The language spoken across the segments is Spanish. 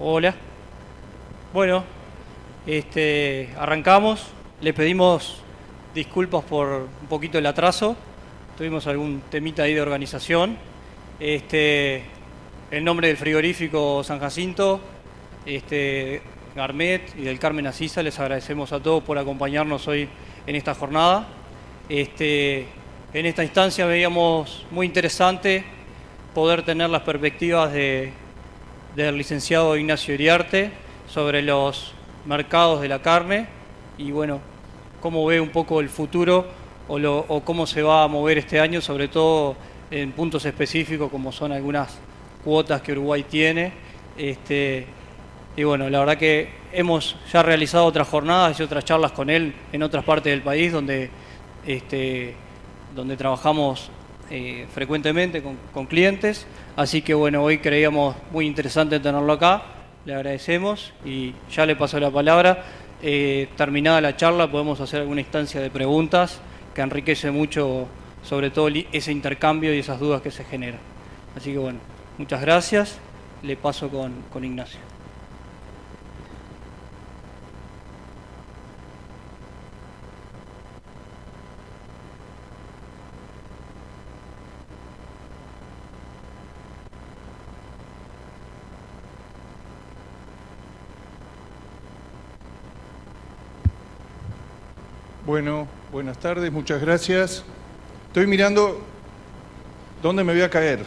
Hola. Bueno, arrancamos. Le pedimos disculpas por un poquito el atraso. Tuvimos algún temita ahí de organización. En nombre del frigorífico San Jacinto, Garmet y del Carmen Asisa, les agradecemos a todos por acompañarnos hoy en esta jornada. En esta instancia veíamos muy interesante poder tener las perspectivas del licenciado Ignacio Iriarte sobre los mercados de la carne y bueno, cómo ve un poco el futuro o cómo se va a mover este año, sobre todo en puntos específicos como son algunas cuotas que Uruguay tiene. Y bueno, la verdad que hemos ya realizado otras jornadas y otras charlas con él en otras partes del país donde trabajamos frecuentemente con clientes, así que bueno, hoy creíamos muy interesante tenerlo acá, le agradecemos y ya le paso la palabra. Terminada la charla podemos hacer alguna instancia de preguntas que enriquece mucho sobre todo ese intercambio y esas dudas que se generan. Así que bueno, muchas gracias, le paso con Ignacio. Bueno, buenas tardes, muchas gracias. Estoy mirando dónde me voy a caer.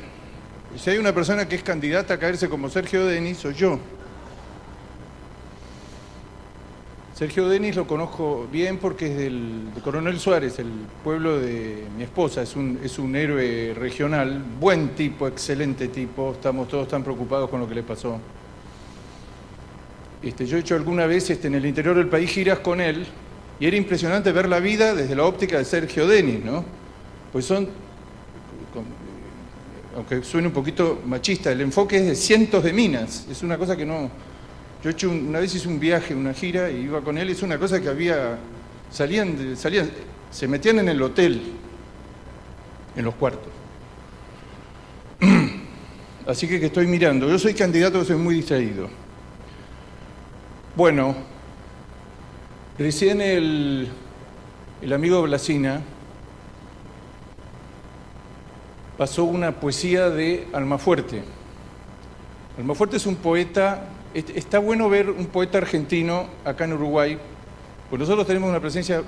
Y si hay una persona que es candidata a caerse como Sergio Denis, soy yo. Sergio Denis lo conozco bien porque es de Coronel Suárez, el pueblo de mi esposa. Es un héroe regional, buen tipo, excelente tipo. Estamos todos tan preocupados con lo que le pasó. Yo he hecho alguna vez en el interior del país giras con él. Y era impresionante ver la vida desde la óptica de Sergio Denis, ¿no? Pues aunque suene un poquito machista, el enfoque es de cientos de minas. Es una cosa que no... Yo una vez hice un viaje, una gira, y iba con él, es una cosa que salían, se metían en el hotel, en los cuartos. Así que estoy mirando. Yo soy candidato, soy muy distraído. Bueno... Recién el amigo Blasina pasó una poesía de Almafuerte. Almafuerte es un poeta, está bueno ver un poeta argentino acá en Uruguay, pues nosotros tenemos una presencia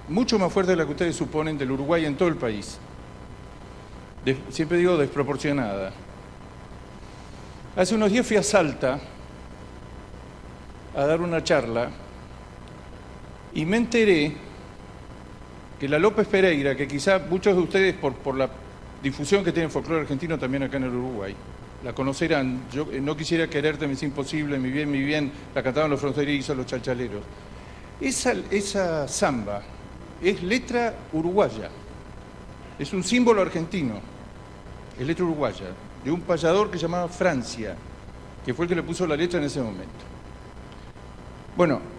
mucho más fuerte de la que ustedes suponen del Uruguay en todo el país. Siempre digo desproporcionada. Hace unos días fui a Salta a dar una charla y me enteré que la López Pereira, que quizá muchos de ustedes por la difusión que tiene el folclore argentino también acá en el Uruguay, la conocerán. Yo no quisiera quererte, me es imposible, mi bien, la cantaban los fronterizos, los chalchaleros. Esa samba es letra uruguaya, es un símbolo argentino, es letra uruguaya, de un payador que se llamaba Francia, que fue el que le puso la letra en ese momento. Bueno,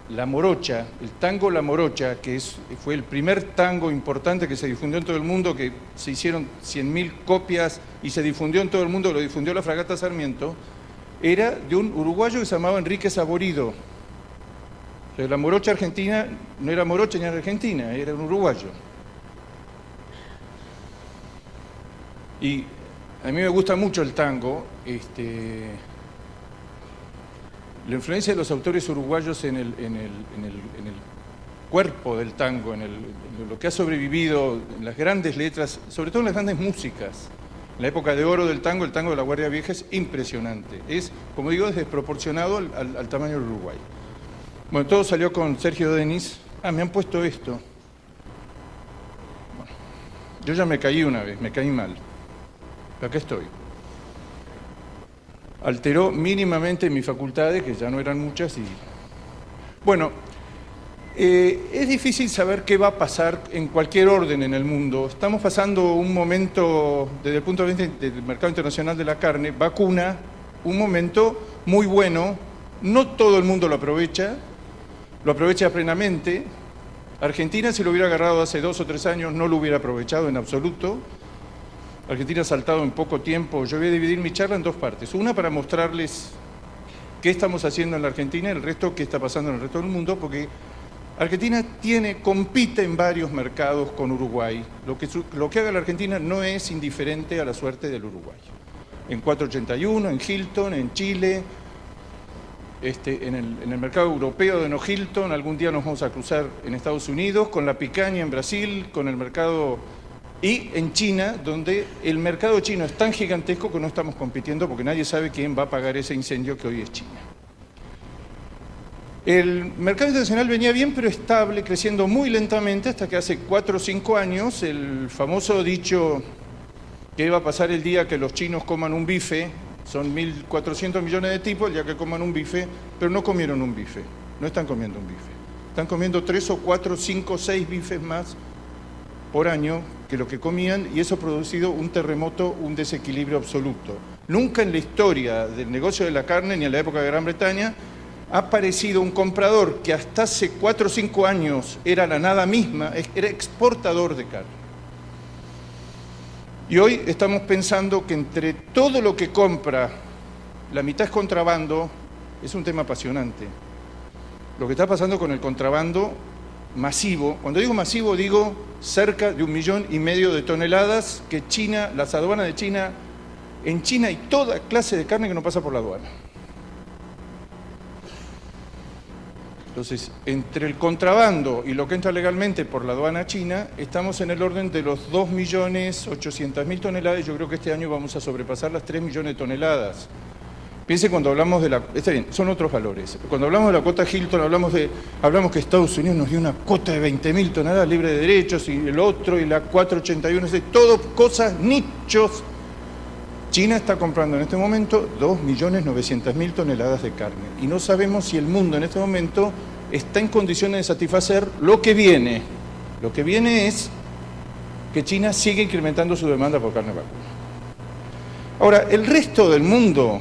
La Morocha, el tango La Morocha, que fue el primer tango importante que se difundió en todo el mundo, que se hicieron 100.000 copias y se difundió en todo el mundo, lo difundió la Fragata Sarmiento, era de un uruguayo que se llamaba Enrique Saborido. O sea, la Morocha argentina no era morocha ni era argentina, era un uruguayo. Y a mí me gusta mucho el tango, la influencia de los autores uruguayos en el cuerpo del tango, en lo que ha sobrevivido, en las grandes letras, sobre todo en las grandes músicas. En la época de oro del tango, el tango de la Guardia Vieja es impresionante. Es, como digo, es desproporcionado al tamaño del Uruguay. Bueno, todo salió con Sergio Denis. Me han puesto esto. Bueno, yo ya me caí una vez, me caí mal. Pero acá estoy. Alteró mínimamente mis facultades, que ya no eran muchas. Bueno, es difícil saber qué va a pasar en cualquier orden en el mundo. Estamos pasando un momento, desde el punto de vista del mercado internacional de la carne, vacuna, un momento muy bueno. No todo el mundo lo aprovecha plenamente. Argentina, si lo hubiera agarrado hace 2 o 3 años, no lo hubiera aprovechado en absoluto. Argentina ha saltado en poco tiempo. Yo voy a dividir mi charla en dos partes. Una para mostrarles qué estamos haciendo en la Argentina y el resto qué está pasando en el resto del mundo, porque Argentina compite en varios mercados con Uruguay. Lo que haga la Argentina no es indiferente a la suerte del Uruguay. En 481, en Hilton, en Chile, en el mercado europeo de no Hilton, algún día nos vamos a cruzar en Estados Unidos, con la picaña en Brasil, con el mercado... Y en China, donde el mercado chino es tan gigantesco que no estamos compitiendo porque nadie sabe quién va a pagar ese incendio que hoy es China. El mercado internacional venía bien, pero estable, creciendo muy lentamente, hasta que hace 4 o 5 años, el famoso dicho que iba a pasar el día que los chinos coman un bife, son 1.400 millones de tipos el día que coman un bife, pero no comieron un bife, no están comiendo un bife. Están comiendo 3 o 4, 5, 6 bifes más por año que lo que comían, y eso ha producido un terremoto, un desequilibrio absoluto. Nunca en la historia del negocio de la carne, ni en la época de Gran Bretaña, ha aparecido un comprador que hasta hace 4 o 5 años era la nada misma, era exportador de carne. Y hoy estamos pensando que entre todo lo que compra, la mitad es contrabando. Es un tema apasionante. Lo que está pasando con el contrabando masivo, cuando digo masivo digo cerca de 1,5 millones de toneladas que China, las aduanas de China, en China hay toda clase de carne que no pasa por la aduana. Entonces, entre el contrabando y lo que entra legalmente por la aduana china, estamos en el orden de los 2.800.000 toneladas. Yo creo que este año vamos a sobrepasar las 3 millones de toneladas. Piensen cuando hablamos de la... Está bien, son otros valores. Cuando hablamos de la cuota Hilton, hablamos que Estados Unidos nos dio una cuota de 20.000 toneladas libre de derechos, y el otro, y la 481, todo cosas, nichos. China está comprando en este momento 2.900.000 toneladas de carne. Y no sabemos si el mundo en este momento está en condiciones de satisfacer lo que viene. Lo que viene es que China sigue incrementando su demanda por carne vacuna. Ahora, el resto del mundo,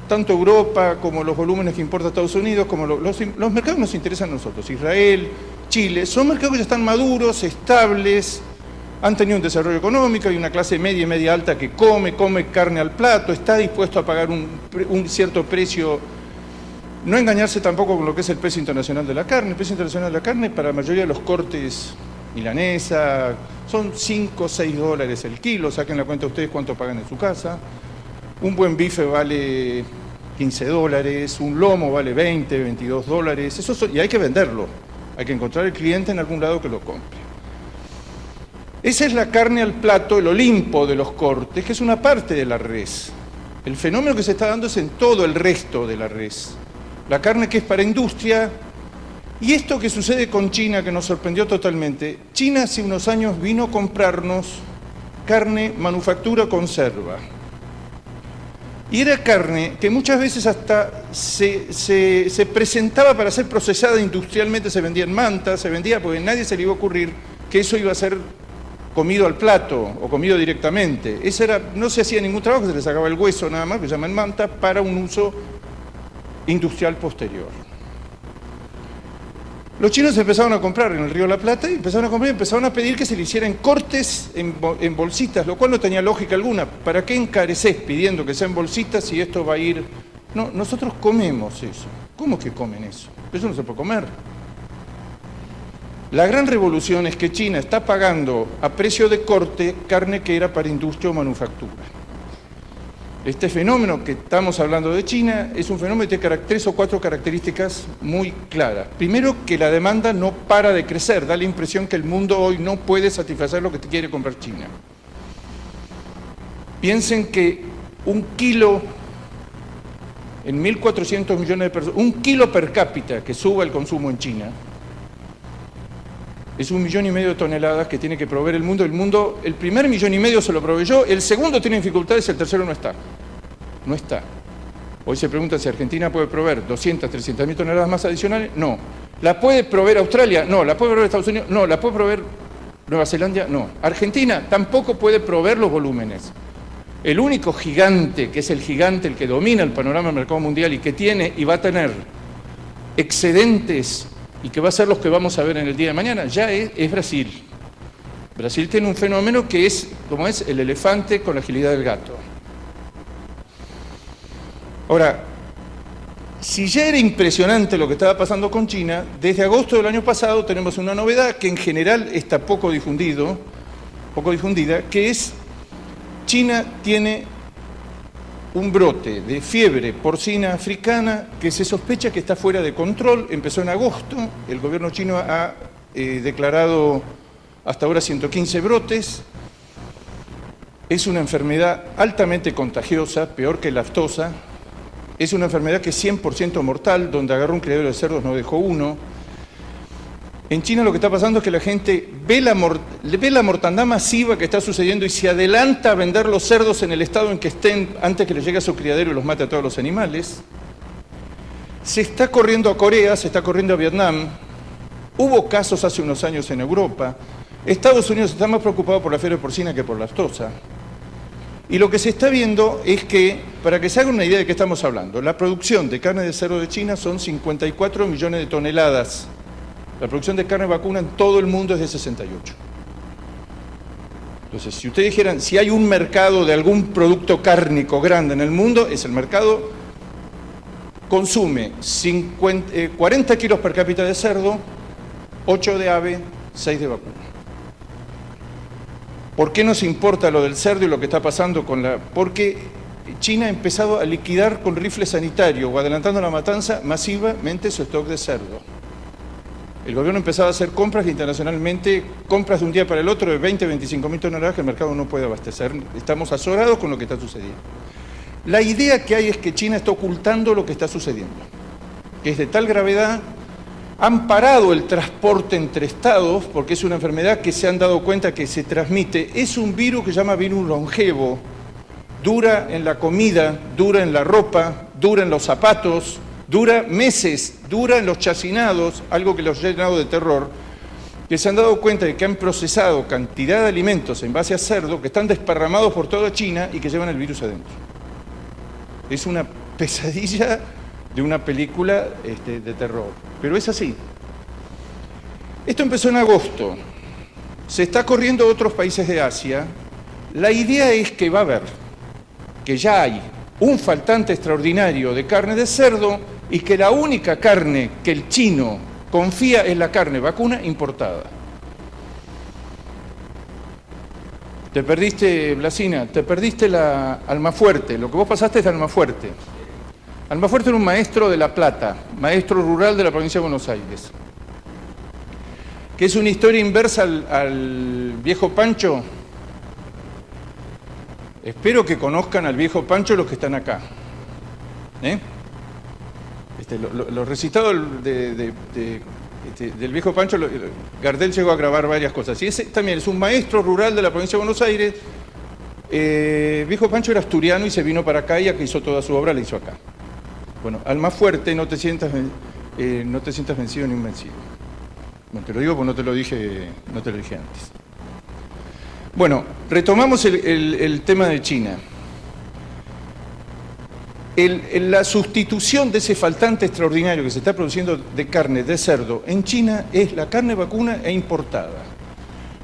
tanto Europa como los volúmenes que importa Estados Unidos, como los mercados que nos interesan a nosotros, Israel, Chile, son mercados que ya están maduros, estables, han tenido un desarrollo económico, hay una clase media y media alta que come carne al plato, está dispuesto a pagar un cierto precio, no engañarse tampoco con lo que es el precio internacional de la carne. El precio internacional de la carne para la mayoría de los cortes milanesa son 5 o 6 dólares el kilo, saquen la cuenta ustedes cuánto pagan en su casa. Un buen bife vale 15 dólares, un lomo vale 20, 22 dólares, y hay que venderlo, hay que encontrar el cliente en algún lado que lo compre. Esa es la carne al plato, el Olimpo de los cortes, que es una parte de la res. El fenómeno que se está dando es en todo el resto de la res. La carne que es para industria, y esto que sucede con China, que nos sorprendió totalmente. China hace unos años vino a comprarnos carne manufactura conserva. Y era carne que muchas veces hasta se presentaba para ser procesada industrialmente, se vendía en mantas, se vendía porque a nadie se le iba a ocurrir que eso iba a ser comido al plato o comido directamente. No se hacía ningún trabajo, se le sacaba el hueso nada más, que se llama en manta, para un uso industrial posterior. Los chinos empezaron a comprar en el Río de la Plata y empezaron a pedir que se le hicieran cortes en bolsitas, lo cual no tenía lógica alguna. ¿Para qué encareces pidiendo que sean bolsitas si esto va a ir? No, nosotros comemos eso. ¿Cómo que comen eso? Eso no se puede comer. La gran revolución es que China está pagando a precio de corte carne que era para industria o manufactura. Este fenómeno que estamos hablando de China es un fenómeno que tiene 3 o 4 características muy claras. Primero, que la demanda no para de crecer, da la impresión que el mundo hoy no puede satisfacer lo que quiere comprar China. Piensen que un kilo en 1.400 millones de personas, un kilo per cápita que suba el consumo en China, es 1,5 millones de toneladas que tiene que proveer el mundo. El primer 1,5 millones se lo proveyó, el segundo tiene dificultades, el tercero no está. No está. Hoy se pregunta si Argentina puede proveer 200, 300.000 toneladas más adicionales. No. ¿La puede proveer Australia? No. ¿La puede proveer Estados Unidos? No. ¿La puede proveer Nueva Zelanda? No. Argentina tampoco puede proveer los volúmenes. El único gigante, que es el gigante, el que domina el panorama del mercado mundial y que tiene y va a tener excedentes y que va a ser los que vamos a ver en el día de mañana, ya es Brasil. Brasil tiene un fenómeno que es como es el elefante con la agilidad del gato. Ahora, si ya era impresionante lo que estaba pasando con China, desde agosto del año pasado tenemos una novedad que en general está poco difundida, que es China tiene un brote de fiebre porcina africana que se sospecha que está fuera de control. Empezó en agosto, el gobierno chino ha declarado hasta ahora 115 brotes. Es una enfermedad altamente contagiosa, peor que la aftosa. Es una enfermedad que es 100% mortal, donde agarró un criadero de cerdos, no dejó uno. En China lo que está pasando es que la gente ve la mortandad masiva que está sucediendo y se adelanta a vender los cerdos en el estado en que estén antes que les llegue a su criadero y los mate a todos los animales. Se está corriendo a Corea, se está corriendo a Vietnam. Hubo casos hace unos años en Europa. Estados Unidos está más preocupado por la fiebre porcina que por la aftosa. Y lo que se está viendo es que, para que se hagan una idea de qué estamos hablando, la producción de carne de cerdo de China son 54 millones de toneladas. La producción de carne vacuna en todo el mundo es de 68. Entonces, si ustedes dijeran, si hay un mercado de algún producto cárnico grande en el mundo, es el mercado, consume 40 kilos per cápita de cerdo, 8 de ave, 6 de vacuna. ¿Por qué nos importa lo del cerdo y lo que está pasando con la...? Porque China ha empezado a liquidar con rifle sanitario o adelantando la matanza masivamente su stock de cerdo. El gobierno empezaba a hacer compras internacionalmente, compras de un día para el otro de 20, 25 mil toneladas que el mercado no puede abastecer. Estamos azorados con lo que está sucediendo. La idea que hay es que China está ocultando lo que está sucediendo, que es de tal gravedad. Han parado el transporte entre estados porque es una enfermedad que se han dado cuenta que se transmite. Es un virus que se llama virus longevo. Dura en la comida, dura en la ropa, dura en los zapatos, dura meses, dura en los chacinados, algo que los ha llenado de terror, que se han dado cuenta de que han procesado cantidad de alimentos en base a cerdo que están desparramados por toda China y que llevan el virus adentro. Es una pesadilla de una película de terror, pero es así. Esto empezó en agosto, se está corriendo a otros países de Asia. La idea es que va a haber, que ya hay un faltante extraordinario de carne de cerdo y que la única carne que el chino confía es la carne vacuna importada. Te perdiste, Blasina, te perdiste la Almafuerte. Lo que vos pasaste es de Almafuerte. Almafuerte era un maestro de La Plata, maestro rural de la provincia de Buenos Aires, que es una historia inversa al viejo Pancho. Espero que conozcan al viejo Pancho los que están acá. Los recitados del viejo Pancho, Gardel llegó a grabar varias cosas. Y ese también es un maestro rural de la provincia de Buenos Aires. Viejo Pancho era asturiano y se vino para acá y aquí hizo toda su obra, la hizo acá. Bueno, Almafuerte, no te sientas vencido ni un vencido. Bueno, te lo digo porque no te lo dije antes. Bueno, retomamos el tema de China. La sustitución de ese faltante extraordinario que se está produciendo de carne de cerdo en China es la carne vacuna e importada.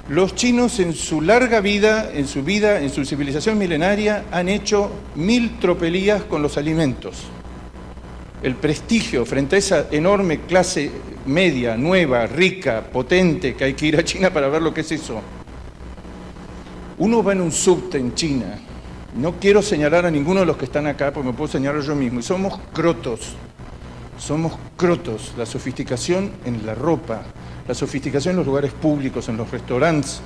Los chinos en su larga vida, en su civilización milenaria, han hecho 1000 tropelías con los alimentos. El prestigio frente a esa enorme clase media, nueva, rica, potente, que hay que ir a China para ver lo que es eso. Uno va en un subte en China, no quiero señalar a ninguno de los que están acá, porque me puedo señalar yo mismo, y somos crotos, la sofisticación en la ropa, la sofisticación en los lugares públicos, en los restaurantes,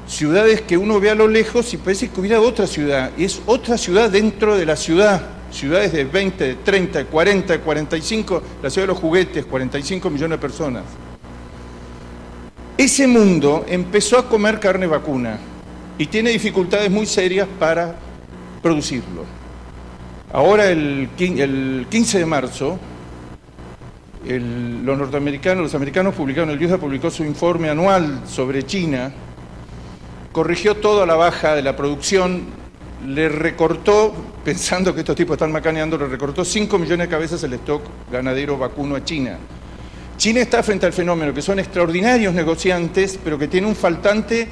ciudades que uno ve a lo lejos y parece que hubiera otra ciudad, y es otra ciudad dentro de la ciudad, ciudades de 20, de 30, de 40, de 45, la ciudad de los juguetes, 45 millones de personas. Ese mundo empezó a comer carne vacuna y tiene dificultades muy serias para producirlo. Ahora, el 15 de marzo, los americanos publicaron, el USDA publicó su informe anual sobre China, corrigió todo a la baja de la producción, le recortó, pensando que estos tipos están macaneando, le recortó 5 millones de cabezas el stock ganadero vacuno a China. China está frente al fenómeno que son extraordinarios negociantes, pero que tiene un faltante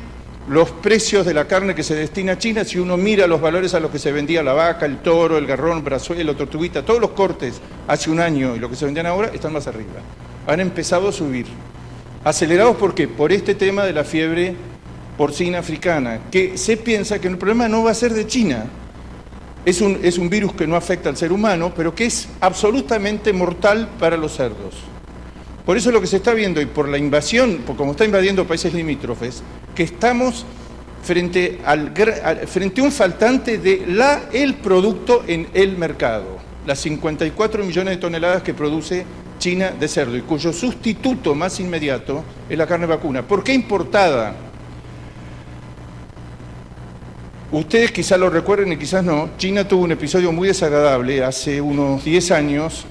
los precios de la carne que se destina a China, si uno mira los valores a los que se vendía la vaca, el toro, el garrón, brazuelo, tortuguita, todos los cortes hace un año y lo que se vendían ahora, están más arriba. Han empezado a subir. ¿Acelerados por qué? Por este tema de la fiebre porcina africana, que se piensa que el problema no va a ser de China. Es un virus que no afecta al ser humano, pero que es absolutamente mortal para los cerdos. Por eso lo que se está viendo, y por la invasión, por como está invadiendo países limítrofes, que estamos frente a un faltante de el producto en el mercado. Las 54 millones de toneladas que produce China de cerdo, y cuyo sustituto más inmediato es la carne vacuna. ¿Por qué importada? Ustedes quizás lo recuerden y quizás no. China tuvo un episodio muy desagradable hace unos 10 años.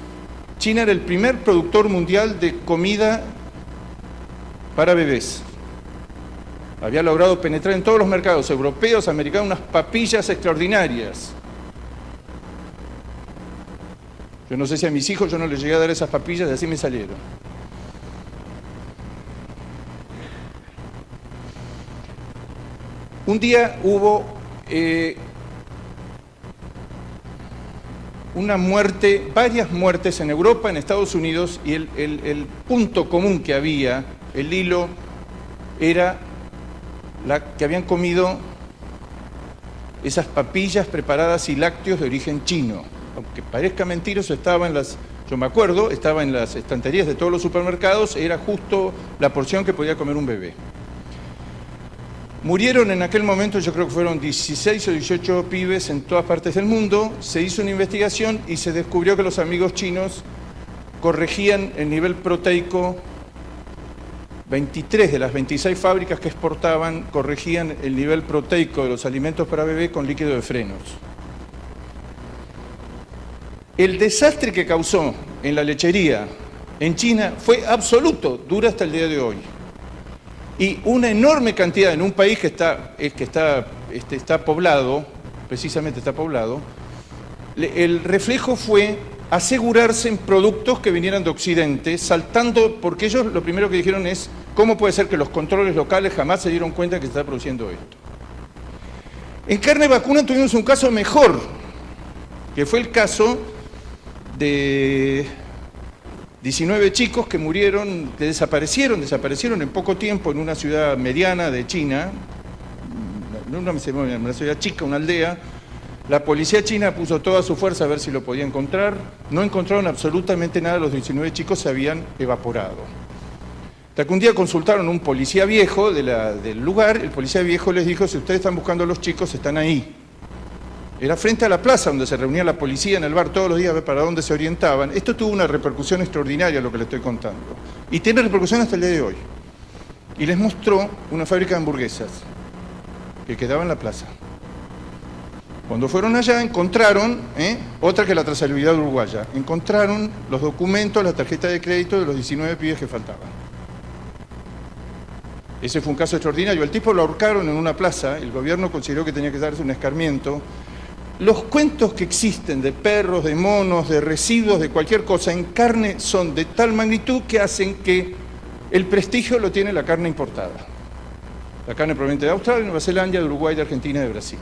China era el primer productor mundial de comida para bebés. Había logrado penetrar en todos los mercados europeos, americanos, unas papillas extraordinarias. Yo no sé si a mis hijos yo no les llegué a dar esas papillas y así me salieron. Un día hubo una muerte, varias muertes en Europa, en Estados Unidos, y el punto común que había, el hilo, era que habían comido esas papillas preparadas y lácteos de origen chino. Aunque parezca mentira, eso estaba yo me acuerdo, estaba en las estanterías de todos los supermercados, era justo la porción que podía comer un bebé. Murieron en aquel momento, yo creo que fueron 16 o 18 pibes en todas partes del mundo. Se hizo una investigación y se descubrió que los amigos chinos corregían el nivel proteico. 23 de las 26 fábricas que exportaban corregían el nivel proteico de los alimentos para bebé con líquido de frenos. El desastre que causó en la lechería en China fue absoluto, dura hasta el día de hoy. Y una enorme cantidad en un país que está poblado, precisamente está poblado, el reflejo fue asegurarse en productos que vinieran de Occidente, saltando, porque ellos lo primero que dijeron es, ¿cómo puede ser que los controles locales jamás se dieron cuenta que se está produciendo esto? En carne vacuna tuvimos un caso mejor, que fue el caso de 19 chicos que murieron, que desaparecieron en poco tiempo en una ciudad mediana de China, una ciudad chica, una aldea. La policía china puso toda su fuerza a ver si lo podía encontrar. No encontraron absolutamente nada, los 19 chicos se habían evaporado. Hasta que un día consultaron a un policía viejo del lugar, el policía viejo les dijo, si ustedes están buscando a los chicos, están ahí. Era frente a la plaza donde se reunía la policía en el bar todos los días a ver para dónde se orientaban. Esto tuvo una repercusión extraordinaria, lo que le estoy contando. Y tiene repercusión hasta el día de hoy. Y les mostró una fábrica de hamburguesas que quedaba en la plaza. Cuando fueron allá encontraron, otra que la trazabilidad uruguaya, encontraron los documentos, la tarjeta de crédito de los 19 pibes que faltaban. Ese fue un caso extraordinario. El tipo lo ahorcaron en una plaza, el gobierno consideró que tenía que darse un escarmiento. Los cuentos que existen de perros, de monos, de residuos, de cualquier cosa en carne son de tal magnitud que hacen que el prestigio lo tiene la carne importada. La carne proveniente de Australia, Nueva Zelanda, de Uruguay, de Argentina y de Brasil.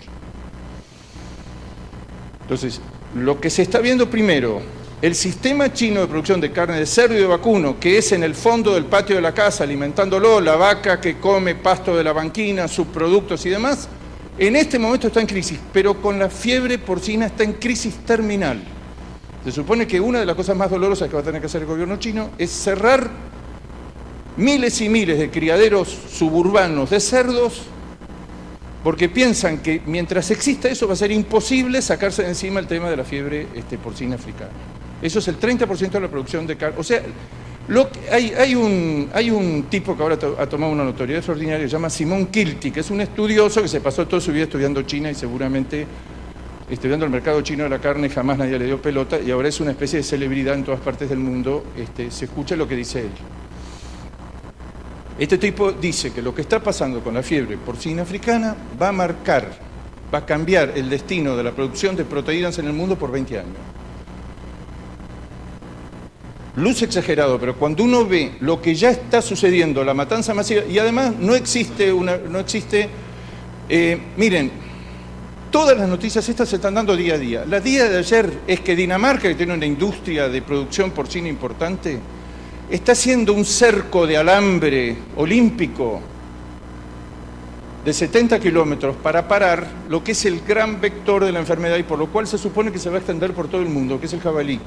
Entonces, lo que se está viendo primero, el sistema chino de producción de carne de cerdo y de vacuno, que es en el fondo del patio de la casa, alimentándolo, la vaca que come pasto de la banquina, subproductos y demás, en este momento está en crisis, pero con la fiebre porcina está en crisis terminal. Se supone que una de las cosas más dolorosas que va a tener que hacer el gobierno chino es cerrar miles y miles de criaderos suburbanos de cerdos, porque piensan que mientras exista eso va a ser imposible sacarse de encima el tema de la fiebre porcina africana. Eso es el 30% de la producción de carne. O sea, hay un tipo que ahora ha tomado una notoriedad extraordinaria, que se llama Simon Kilty, que es un estudioso que se pasó toda su vida estudiando China y seguramente estudiando el mercado chino de la carne, jamás nadie le dio pelota, y ahora es una especie de celebridad en todas partes del mundo. Se escucha lo que dice él. Este tipo dice que lo que está pasando con la fiebre porcina africana va a cambiar el destino de la producción de proteínas en el mundo por 20 años. Luce exagerado, pero cuando uno ve lo que ya está sucediendo, la matanza masiva, y además no existe Miren, todas las noticias estas se están dando día a día. La día de ayer es que Dinamarca, que tiene una industria de producción porcina importante, está haciendo un cerco de alambre olímpico de 70 kilómetros para parar lo que es el gran vector de la enfermedad y por lo cual se supone que se va a extender por todo el mundo, que es el jabalí.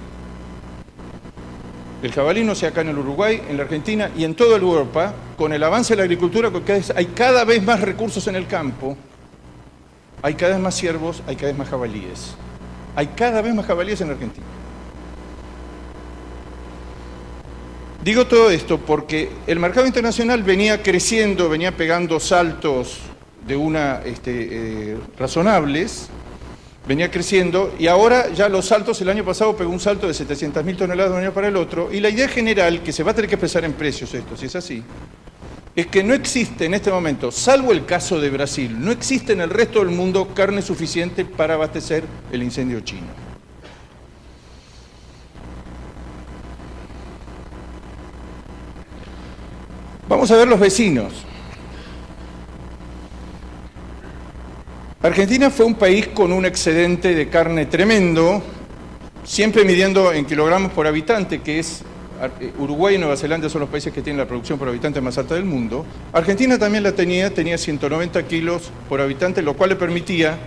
El jabalí no sea acá en el Uruguay, en la Argentina y en toda Europa, con el avance de la agricultura, porque hay cada vez más recursos en el campo, hay cada vez más ciervos, hay cada vez más jabalíes. Hay cada vez más jabalíes en la Argentina. Digo todo esto porque el mercado internacional venía creciendo, venía pegando saltos de razonables, venía creciendo y ahora ya los saltos, el año pasado pegó un salto de 700.000 toneladas de un año para el otro y la idea general, que se va a tener que expresar en precios esto, si es así, es que no existe en este momento, salvo el caso de Brasil, no existe en el resto del mundo carne suficiente para abastecer el incendio chino. Vamos a ver los vecinos. Argentina fue un país con un excedente de carne tremendo, siempre midiendo en kilogramos por habitante, que es Uruguay y Nueva Zelanda son los países que tienen la producción por habitante más alta del mundo. Argentina también la tenía 190 kilos por habitante, lo cual le permitía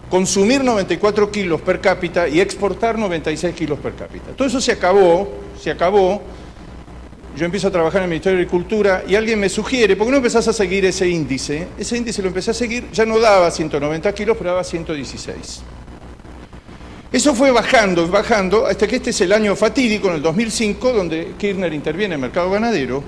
consumir 94 kilos per cápita y exportar 96 kilos per cápita. Todo eso se acabó. Yo empiezo a trabajar en el Ministerio de Agricultura y alguien me sugiere, ¿por qué no empezás a seguir ese índice? Ese índice lo empecé a seguir, ya no daba 190 kilos, pero daba 116. Eso fue bajando, hasta que este es el año fatídico, en el 2005, donde Kirchner interviene en el mercado ganadero,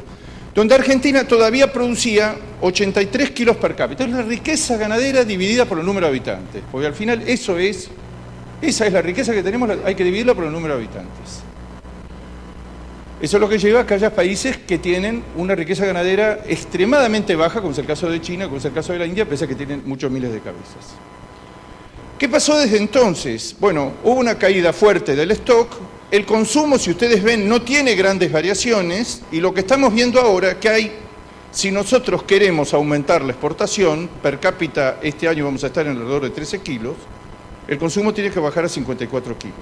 donde Argentina todavía producía 83 kilos per cápita. Es la riqueza ganadera dividida por el número de habitantes, porque al final esa es la riqueza que tenemos, hay que dividirla por el número de habitantes. Eso es lo que lleva a que haya países que tienen una riqueza ganadera extremadamente baja, como es el caso de China, como es el caso de la India, pese a que tienen muchos miles de cabezas. ¿Qué pasó desde entonces? Bueno, hubo una caída fuerte del stock, el consumo, si ustedes ven, no tiene grandes variaciones, y lo que estamos viendo ahora que si nosotros queremos aumentar la exportación, per cápita este año vamos a estar en alrededor de 13 kilos, el consumo tiene que bajar a 54 kilos.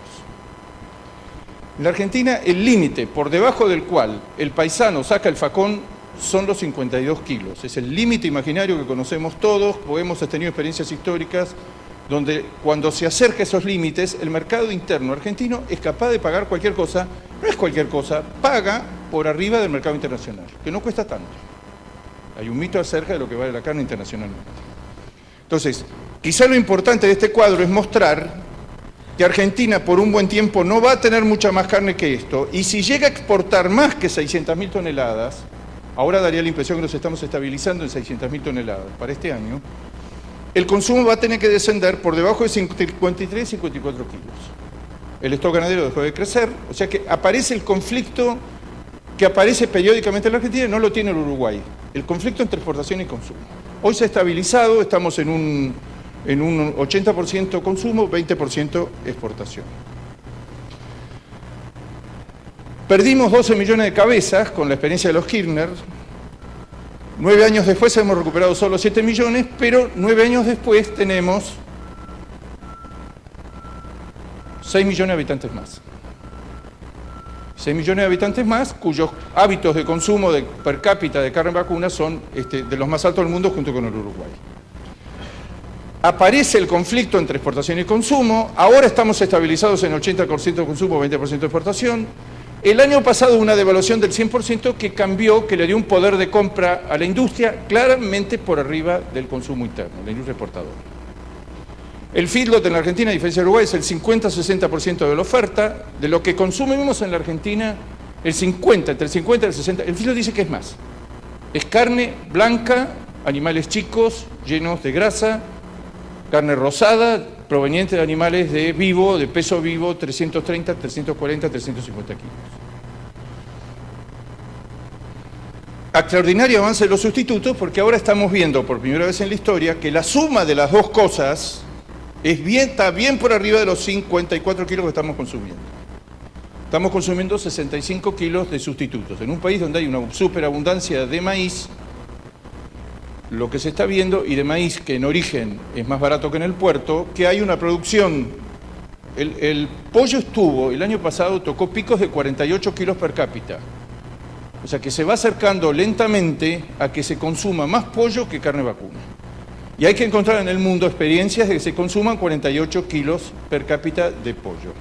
En la Argentina, el límite por debajo del cual el paisano saca el facón son los 52 kilos. Es el límite imaginario que conocemos todos, porque hemos tenido experiencias históricas donde cuando se acerca a esos límites, el mercado interno argentino es capaz de pagar cualquier cosa, no es cualquier cosa, paga por arriba del mercado internacional, que no cuesta tanto. Hay un mito acerca de lo que vale la carne internacionalmente. Entonces, quizá lo importante de este cuadro es mostrar que Argentina por un buen tiempo no va a tener mucha más carne que esto, y si llega a exportar más que 600.000 toneladas, ahora daría la impresión que nos estamos estabilizando en 600.000 toneladas para este año, el consumo va a tener que descender por debajo de 53 y 54 kilos. El stock ganadero dejó de crecer, o sea que aparece el conflicto que aparece periódicamente en la Argentina y no lo tiene el Uruguay, el conflicto entre exportación y consumo. Hoy se ha estabilizado, estamos en un 80% consumo, 20% exportación. Perdimos 12 millones de cabezas con la experiencia de los Kirchner. 9 años después hemos recuperado solo 7 millones, pero 9 años después tenemos 6 millones de habitantes más. 6 millones de habitantes más, cuyos hábitos de consumo per cápita de carne vacuna son de los más altos del mundo junto con el Uruguay. Aparece el conflicto entre exportación y consumo, ahora estamos estabilizados en 80% de consumo, 20% de exportación. El año pasado una devaluación del 100% que cambió, que le dio un poder de compra a la industria claramente por arriba del consumo interno, la industria exportadora. El feedlot en la Argentina, a diferencia de Uruguay, es el 50-60% de la oferta, de lo que consumimos en la Argentina, entre el 50 y el 60%, el feedlot dice que es más. Es carne blanca, animales chicos, llenos de grasa, carne rosada, proveniente de animales de peso vivo, 330, 340, 350 kilos. Extraordinario avance de los sustitutos, porque ahora estamos viendo por primera vez en la historia que la suma de las dos cosas está bien por arriba de los 54 kilos que estamos consumiendo. Estamos consumiendo 65 kilos de sustitutos. En un país donde hay una superabundancia de maíz, lo que se está viendo, y de maíz, que en origen es más barato que en el puerto, que hay una producción. El pollo estuvo, el año pasado tocó picos de 48 kilos per cápita. O sea que se va acercando lentamente a que se consuma más pollo que carne vacuna. Y hay que encontrar en el mundo experiencias de que se consuman 48 kilos per cápita de pollo.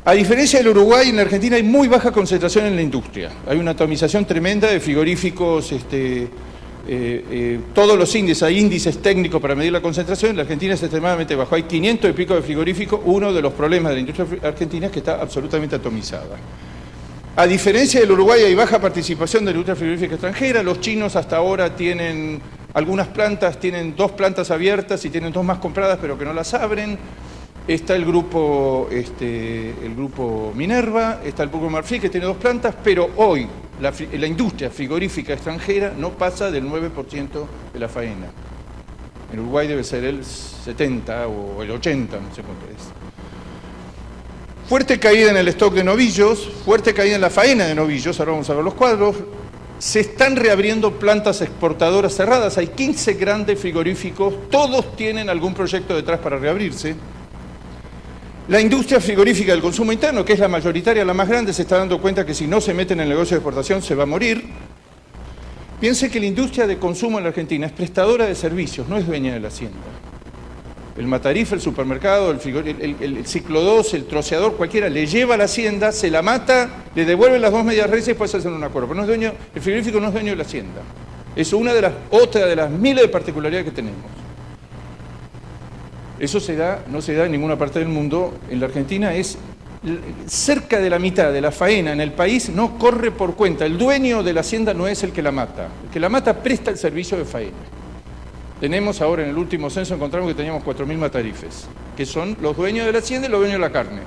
A diferencia del Uruguay, en la Argentina hay muy baja concentración en la industria. Hay una atomización tremenda de frigoríficos, todos los índices, hay índices técnicos para medir la concentración. En la Argentina es extremadamente bajo. Hay 500 y pico de frigoríficos. Uno de los problemas de la industria argentina es que está absolutamente atomizada. A diferencia del Uruguay, hay baja participación de la industria frigorífica extranjera. Los chinos hasta ahora tienen algunas plantas, tienen 2 plantas abiertas y tienen 2 más compradas, pero que no las abren. Está el grupo Minerva, está el grupo Marfil, que tiene 2 plantas, pero hoy la industria frigorífica extranjera no pasa del 9% de la faena. En Uruguay debe ser el 70 o el 80, no sé cuánto es. Fuerte caída en el stock de novillos, fuerte caída en la faena de novillos, ahora vamos a ver los cuadros. Se están reabriendo plantas exportadoras cerradas, hay 15 grandes frigoríficos, todos tienen algún proyecto detrás para reabrirse. La industria frigorífica del consumo interno, que es la mayoritaria, la más grande, se está dando cuenta que si no se mete en el negocio de exportación se va a morir. Piense que la industria de consumo en la Argentina es prestadora de servicios, no es dueña de la hacienda. El matarife, el supermercado, el ciclo 2, el troceador, cualquiera, le lleva a la hacienda, se la mata, le devuelve las 2 medias reses y después hacen un acuerdo. Pero no es dueño, el frigorífico no es dueño de la hacienda. Es otra de las miles de particularidades que tenemos. Eso no se da en ninguna parte del mundo. En la Argentina es cerca de la mitad de la faena en el país no corre por cuenta. El dueño de la hacienda no es el que la mata. El que la mata presta el servicio de faena. Tenemos ahora, en el último censo, encontramos que teníamos 4.000 matarifes, que son los dueños de la hacienda y los dueños de la carne,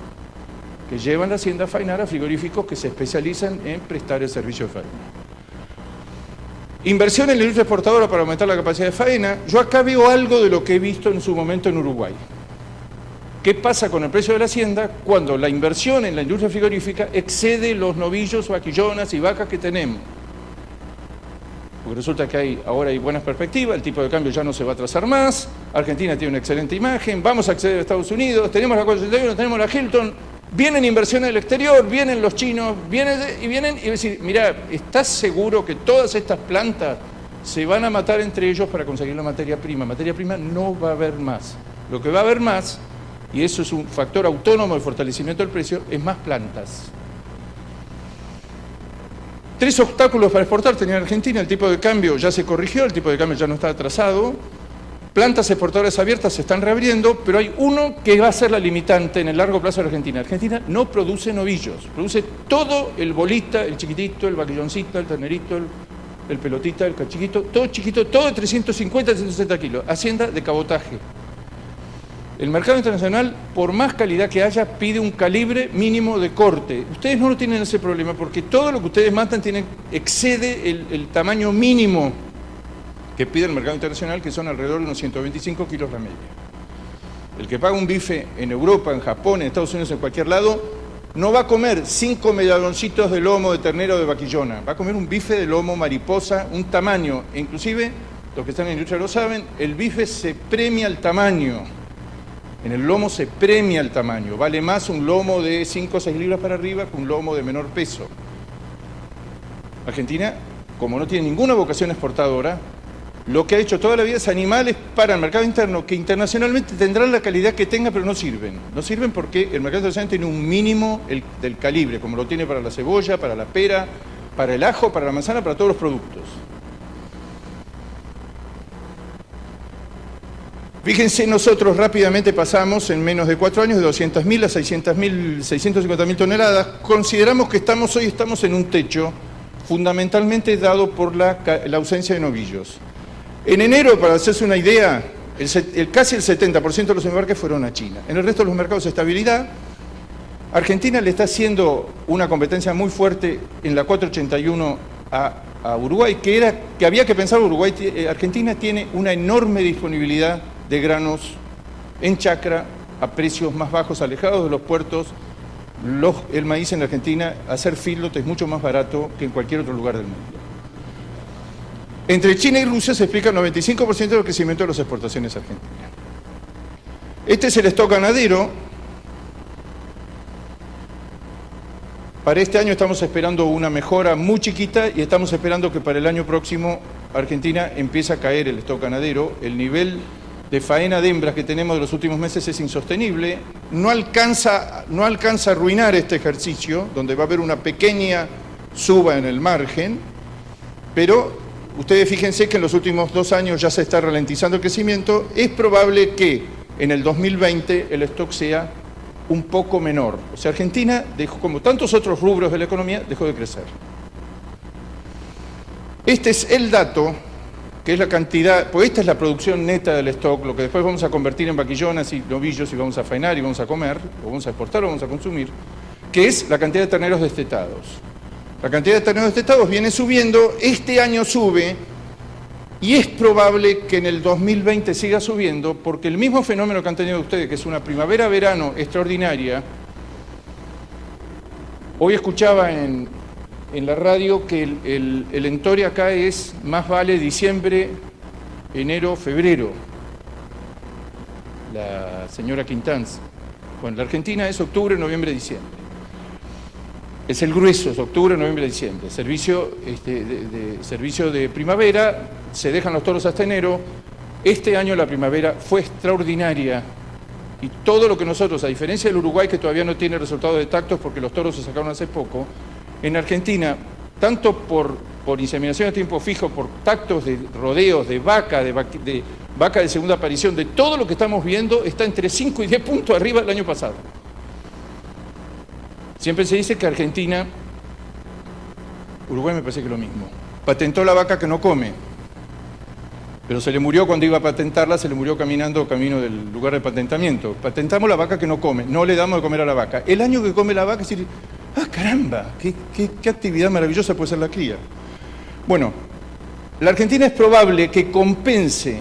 que llevan la hacienda a faenar a frigoríficos que se especializan en prestar el servicio de faena. Inversión en la industria exportadora para aumentar la capacidad de faena. Yo acá veo algo de lo que he visto en su momento en Uruguay. ¿Qué pasa con el precio de la hacienda cuando la inversión en la industria frigorífica excede los novillos, vaquillonas y vacas que tenemos? Porque resulta que ahora hay buenas perspectivas, el tipo de cambio ya no se va a atrasar más, Argentina tiene una excelente imagen, vamos a acceder a Estados Unidos, tenemos la 481, tenemos la Hilton, vienen inversiones del exterior, vienen los chinos, vienen y decir, mira, ¿estás seguro que todas estas plantas se van a matar entre ellos para conseguir la materia prima? Materia prima no va a haber más. Lo que va a haber más, y eso es un factor autónomo de fortalecimiento del precio, es más plantas. 3 obstáculos para exportar tenía Argentina: el tipo de cambio ya se corrigió, el tipo de cambio ya no está atrasado, plantas exportadoras abiertas se están reabriendo, pero hay uno que va a ser la limitante en el largo plazo de Argentina. Argentina no produce novillos, produce todo: el bolita, el chiquitito, el vaquilloncito, el ternerito, el pelotita, el cachiquito, todo chiquito, todo de 350 a 360 kilos, hacienda de cabotaje. El mercado internacional, por más calidad que haya, pide un calibre mínimo de corte. Ustedes no tienen ese problema porque todo lo que ustedes matan excede el tamaño mínimo que pide el mercado internacional, que son alrededor de unos 125 kilos la media. El que paga un bife en Europa, en Japón, en Estados Unidos, en cualquier lado, no va a comer 5 medalloncitos de lomo de ternero de vaquillona, va a comer un bife de lomo mariposa, un tamaño, e inclusive, los que están en la industria lo saben, el bife se premia el tamaño. En el lomo se premia el tamaño, vale más un lomo de 5 o 6 libras para arriba que un lomo de menor peso. Argentina, como no tiene ninguna vocación exportadora, lo que ha hecho toda la vida es animales para el mercado interno, que internacionalmente tendrán la calidad que tenga, pero no sirven. No sirven porque el mercado internacional tiene un mínimo del calibre, como lo tiene para la cebolla, para la pera, para el ajo, para la manzana, para todos los productos. Fíjense, nosotros rápidamente pasamos en menos de 4 años de 200.000 a 650.000 toneladas. Consideramos que hoy estamos en un techo fundamentalmente dado por la ausencia de novillos. En enero, para hacerse una idea, casi el 70% de los embarques fueron a China. En el resto de los mercados, estabilidad. Argentina le está haciendo una competencia muy fuerte en la 481 a Uruguay, que había que pensar. Argentina tiene una enorme disponibilidad de granos en chacra a precios más bajos, alejados de los puertos. El maíz en la Argentina, hacer feedlot es mucho más barato que en cualquier otro lugar del mundo. Entre China y Rusia se explica el 95% del crecimiento de las exportaciones argentinas. Este es el stock ganadero. Para este año estamos esperando una mejora muy chiquita y estamos esperando que para el año próximo Argentina empiece a caer el stock ganadero. El nivel de faena de hembras que tenemos de los últimos meses es insostenible. No alcanza a arruinar este ejercicio, donde va a haber una pequeña suba en el margen, pero ustedes fíjense que en los últimos 2 años ya se está ralentizando el crecimiento. Es probable que en el 2020 el stock sea un poco menor. O sea, Argentina, como tantos otros rubros de la economía, dejó de crecer. Este es el dato, que es la cantidad, pues esta es la producción neta del stock, lo que después vamos a convertir en vaquillonas y novillos y vamos a faenar y vamos a comer, o vamos a exportar o vamos a consumir, que es la cantidad de terneros destetados. La cantidad de terneros destetados viene subiendo, este año sube, y es probable que en el 2020 siga subiendo, porque el mismo fenómeno que han tenido ustedes, que es una primavera-verano extraordinaria, hoy escuchaba en la radio que el entore acá es más vale diciembre, enero, febrero. La señora Quintanz. Bueno, la Argentina es octubre, noviembre, diciembre. Es el grueso, es octubre, noviembre, diciembre. Servicio de primavera, se dejan los toros hasta enero. Este año la primavera fue extraordinaria y todo lo que nosotros, a diferencia del Uruguay que todavía no tiene resultados de tactos porque los toros se sacaron hace poco, en Argentina, tanto por inseminación a tiempo fijo, por tactos de rodeos, de vaca de segunda aparición, de todo lo que estamos viendo, está entre 5 y 10 puntos arriba del año pasado. Siempre se dice que Argentina, Uruguay me parece que es lo mismo, patentó la vaca que no come, pero se le murió cuando iba a patentarla, se le murió camino del lugar de patentamiento. Patentamos la vaca que no come, no le damos de comer a la vaca. El año que come la vaca, es decir, ¡ah, caramba! ¿Qué actividad maravillosa puede ser la cría? Bueno, la Argentina es probable que compense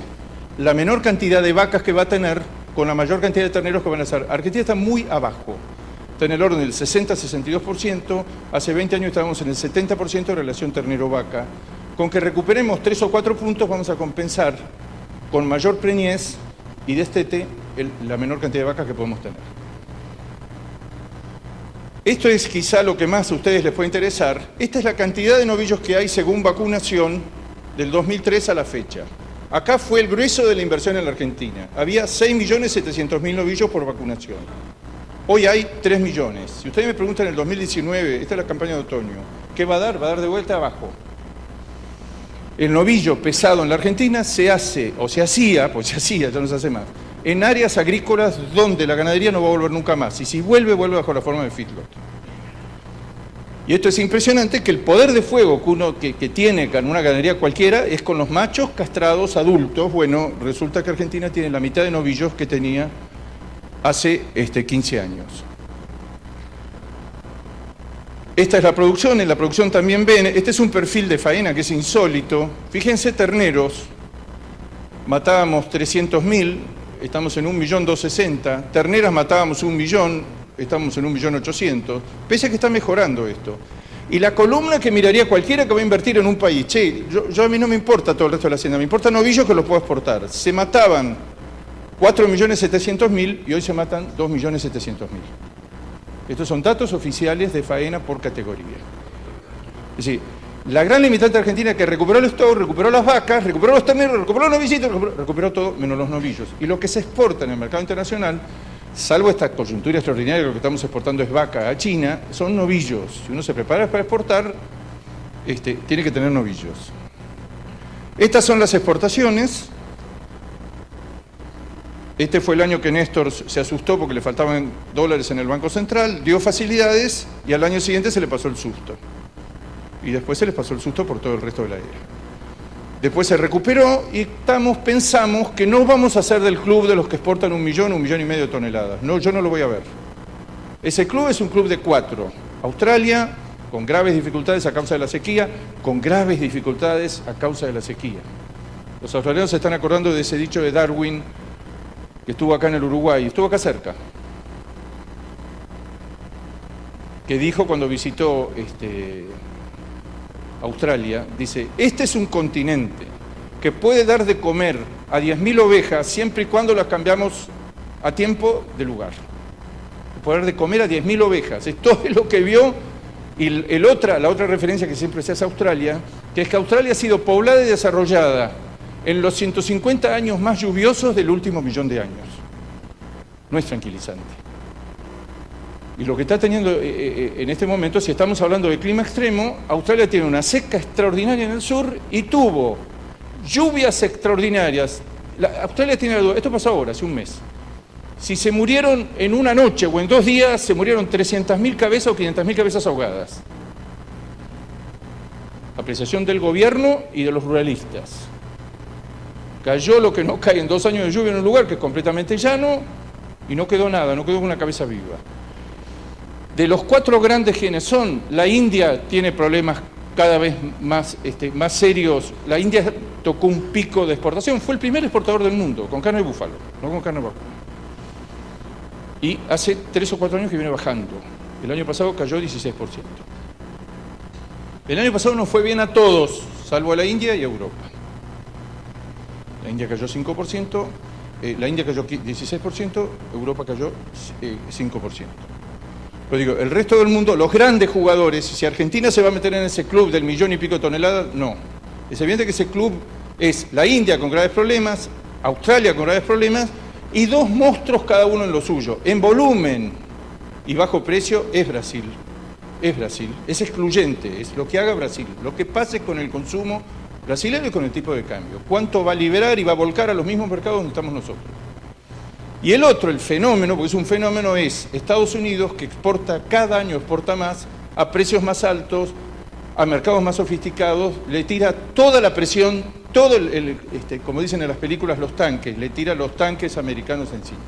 la menor cantidad de vacas que va a tener con la mayor cantidad de terneros que van a hacer. Argentina está muy abajo. Está en el orden del 60-62%, hace 20 años estábamos en el 70% de relación ternero-vaca. Con que recuperemos 3 o 4 puntos vamos a compensar con mayor preñez y destete la menor cantidad de vacas que podemos tener. Esto es quizá lo que más a ustedes les puede interesar. Esta es la cantidad de novillos que hay según vacunación del 2003 a la fecha. Acá fue el grueso de la inversión en la Argentina. Había 6.700.000 novillos por vacunación. Hoy hay 3 millones. Si ustedes me preguntan en el 2019, esta es la campaña de otoño, ¿qué va a dar? Va a dar de vuelta abajo. El novillo pesado en la Argentina se hace, o se hacía, pues se hacía, ya no se hace más, en áreas agrícolas donde la ganadería no va a volver nunca más. Y si vuelve, vuelve bajo la forma de feedlot. Y esto es impresionante, que el poder de fuego que tiene con una ganadería cualquiera es con los machos castrados adultos. Bueno, resulta que Argentina tiene la mitad de novillos que tenía hace 15 años. Esta es la producción, en la producción también ven, este es un perfil de faena que es insólito. Fíjense, terneros, matábamos 300.000, estamos en 1.260.000, terneras matábamos 1 millón, estamos en 1.800.000, pese a que está mejorando esto. Y la columna que miraría cualquiera que va a invertir en un país, yo a mí no me importa todo el resto de la hacienda, me importa novillos que los puedo exportar. Se mataban 4.700.000 y hoy se matan 2.700.000. Estos son datos oficiales de faena por categoría. Es decir, la gran limitante argentina es que recuperó el stock, recuperó las vacas, recuperó los terneros, recuperó los novillitos, recuperó todo menos los novillos. Y lo que se exporta en el mercado internacional, salvo esta coyuntura extraordinaria, lo que estamos exportando es vaca a China, son novillos. Si uno se prepara para exportar, tiene que tener novillos. Estas son las exportaciones. Este fue el año que Néstor se asustó porque le faltaban dólares en el Banco Central, dio facilidades y al año siguiente se le pasó el susto. Y después se les pasó el susto por todo el resto de la era. Después se recuperó y pensamos que no vamos a ser del club de los que exportan 1 millón, 1,5 millones de toneladas. No, yo no lo voy a ver. Ese club es un club de 4. Australia, con graves dificultades a causa de la sequía, con graves dificultades a causa de la sequía. Los australianos se están acordando de ese dicho de Darwin, que estuvo acá en el Uruguay, estuvo acá cerca, que dijo cuando visitó Australia, dice, este es un continente que puede dar de comer a 10.000 ovejas siempre y cuando las cambiamos a tiempo de lugar. Poder de comer a 10.000 ovejas. Esto es lo que vio. Y la otra referencia que siempre se hace a Australia, que es que Australia ha sido poblada y desarrollada en los 150 años más lluviosos del último 1.000.000 de años. No es tranquilizante. Y lo que está teniendo en este momento, si estamos hablando de clima extremo, Australia tiene una seca extraordinaria en el sur y tuvo lluvias extraordinarias. Australia tiene algo, esto pasó ahora, hace un mes. Si se murieron en una noche o en 2 días, se murieron 300.000 cabezas o 500.000 cabezas ahogadas. Apreciación del gobierno y de los ruralistas. Cayó lo que no cae en 2 años de lluvia en un lugar que es completamente llano y no quedó nada, no quedó una cabeza viva. De los 4 grandes quienes son, la India tiene problemas cada vez más serios. La India tocó un pico de exportación, fue el primer exportador del mundo, con carne de búfalo, no con carne de vacuno. Y hace 3 o 4 años que viene bajando. El año pasado cayó 16%. El año pasado nos fue bien a todos, salvo a la India y a Europa. La India cayó 5%, la India cayó 16%, Europa cayó 5%. Pero digo, el resto del mundo, los grandes jugadores, si Argentina se va a meter en ese club del 1.000.000 y pico de toneladas, no. Es evidente que ese club es la India con graves problemas, Australia con graves problemas, y 2 monstruos cada uno en lo suyo. En volumen y bajo precio es Brasil. Es Brasil. Es excluyente, es lo que haga Brasil. Lo que pase con el consumo brasileño y con el tipo de cambio. Cuánto va a liberar y va a volcar a los mismos mercados donde estamos nosotros. Y el otro, el fenómeno, porque es un fenómeno, es Estados Unidos que exporta, cada año exporta más, a precios más altos, a mercados más sofisticados, le tira toda la presión, todo como dicen en las películas, los tanques, le tira los tanques americanos encima.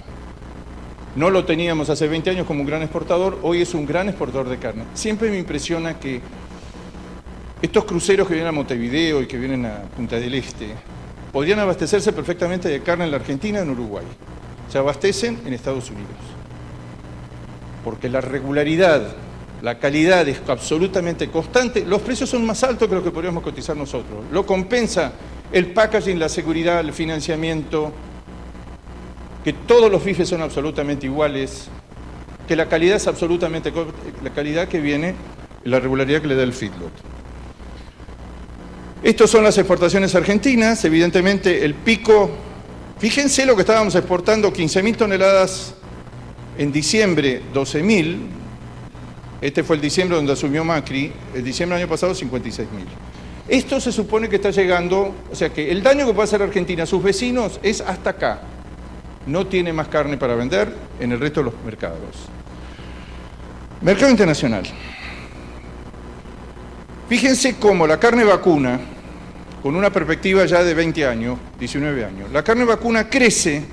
No lo teníamos hace 20 años como un gran exportador, hoy es un gran exportador de carne. Siempre me impresiona que estos cruceros que vienen a Montevideo y que vienen a Punta del Este, podrían abastecerse perfectamente de carne en la Argentina y en Uruguay. Se abastecen en Estados Unidos. Porque la regularidad, la calidad es absolutamente constante, los precios son más altos que los que podríamos cotizar nosotros. Lo compensa el packaging, la seguridad, el financiamiento, que todos los bifes son absolutamente iguales, que la calidad es absolutamente, la calidad que viene, la regularidad que le da el feedlot. Estas son las exportaciones argentinas, evidentemente el pico. Fíjense lo que estábamos exportando, 15.000 toneladas en diciembre, 12.000. Este fue el diciembre donde asumió Macri, el diciembre del año pasado 56.000. Esto se supone que está llegando, o sea que el daño que puede hacer Argentina a sus vecinos es hasta acá. No tiene más carne para vender en el resto de los mercados. Mercado internacional. Fíjense cómo la carne vacuna, con una perspectiva ya de 20 años, 19 años, la carne vacuna crece,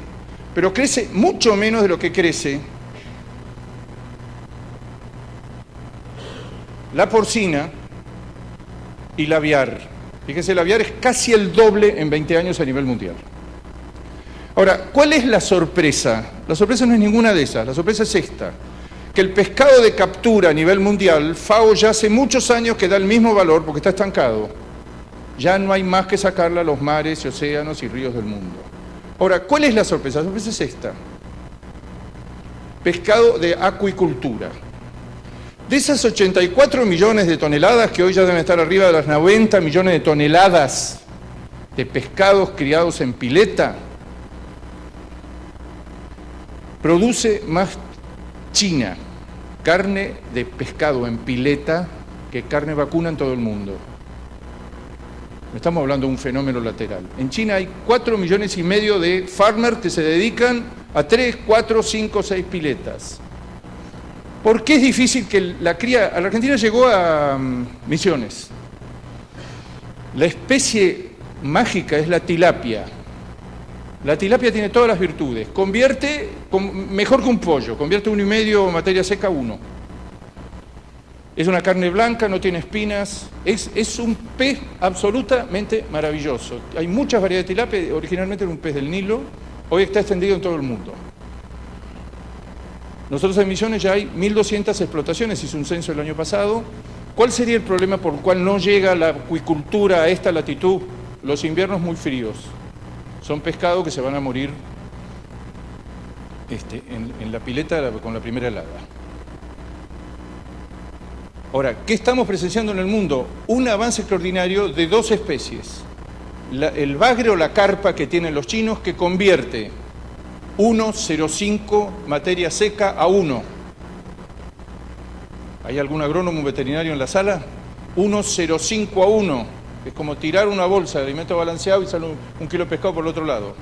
pero crece mucho menos de lo que crece la porcina y la aviar. Fíjense, la aviar es casi el doble en 20 años a nivel mundial. Ahora, ¿cuál es la sorpresa? La sorpresa no es ninguna de esas, la sorpresa es esta, que el pescado de captura a nivel mundial, FAO ya hace muchos años que da el mismo valor porque está estancado. Ya no hay más que sacarla a los mares, océanos y ríos del mundo. Ahora, ¿cuál es la sorpresa? La sorpresa es esta. Pescado de acuicultura. De esas 84 millones de toneladas, que hoy ya deben estar arriba de las 90 millones de toneladas de pescados criados en pileta, produce más China carne de pescado en pileta que carne vacuna en todo el mundo. Estamos hablando de un fenómeno lateral. En China hay 4,5 millones de farmers que se dedican a 3, 4, 5, 6 piletas. ¿Por qué es difícil que la cría? A la Argentina llegó a Misiones. La especie mágica es la tilapia. La tilapia tiene todas las virtudes. Convierte mejor que un pollo, convierte 1,5 materia seca a 1. Es una carne blanca, no tiene espinas, es un pez absolutamente maravilloso. Hay muchas variedades de tilapia, originalmente era un pez del Nilo, hoy está extendido en todo el mundo. Nosotros en Misiones ya hay 1.200 explotaciones, hice un censo el año pasado, ¿Cuál sería el problema por el cual no llega la acuicultura a esta latitud? Los inviernos muy fríos. Son pescados que se van a morir en la pileta con la primera helada. Ahora, ¿qué estamos presenciando en el mundo? Un avance extraordinario de dos especies. El bagre o la carpa que tienen los chinos, que convierte 1,05 materia seca a 1. ¿Hay algún agrónomo veterinario en la sala? 1,05 a 1. Es como tirar una bolsa de alimento balanceado y sale un kilo de pescado por el otro lado.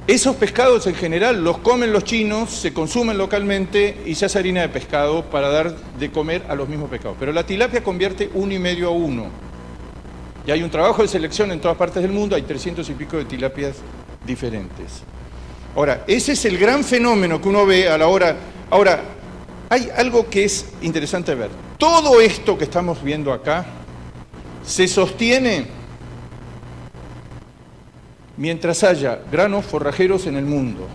Esos pescados en general los comen los chinos, se consumen localmente y se hace harina de pescado para dar de comer a los mismos pescados. Pero la tilapia convierte 1,5 a 1. Y hay un trabajo de selección en todas partes del mundo, hay 300 y pico de tilapias diferentes. Ahora, ese es el gran fenómeno que uno ve a la hora. Ahora, hay algo que es interesante ver. Todo esto que estamos viendo acá se sostiene mientras haya granos forrajeros en el mundo.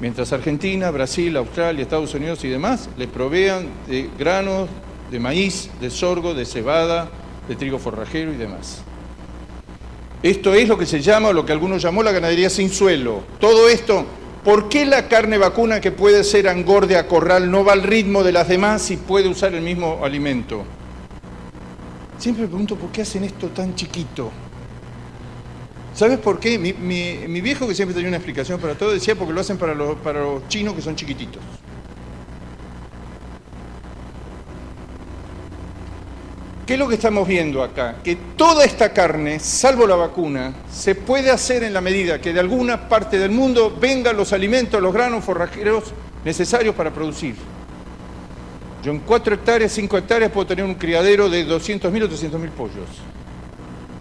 Mientras Argentina, Brasil, Australia, Estados Unidos y demás le provean de granos, de maíz, de sorgo, de cebada, de trigo forrajero y demás. Esto es lo que se llama, o lo que algunos llamó la ganadería sin suelo. Todo esto, ¿por qué la carne vacuna que puede ser engorde a corral no va al ritmo de las demás y puede usar el mismo alimento? Siempre me pregunto por qué hacen esto tan chiquito. ¿Sabes por qué? Mi viejo, que siempre tenía una explicación para todo, decía porque lo hacen para los chinos que son chiquititos. ¿Qué es lo que estamos viendo acá? Que toda esta carne, salvo la vacuna, se puede hacer en la medida que de alguna parte del mundo vengan los alimentos, los granos forrajeros necesarios para producir. Yo en 4 hectáreas, 5 hectáreas puedo tener un criadero de 200.000 o 300.000 pollos.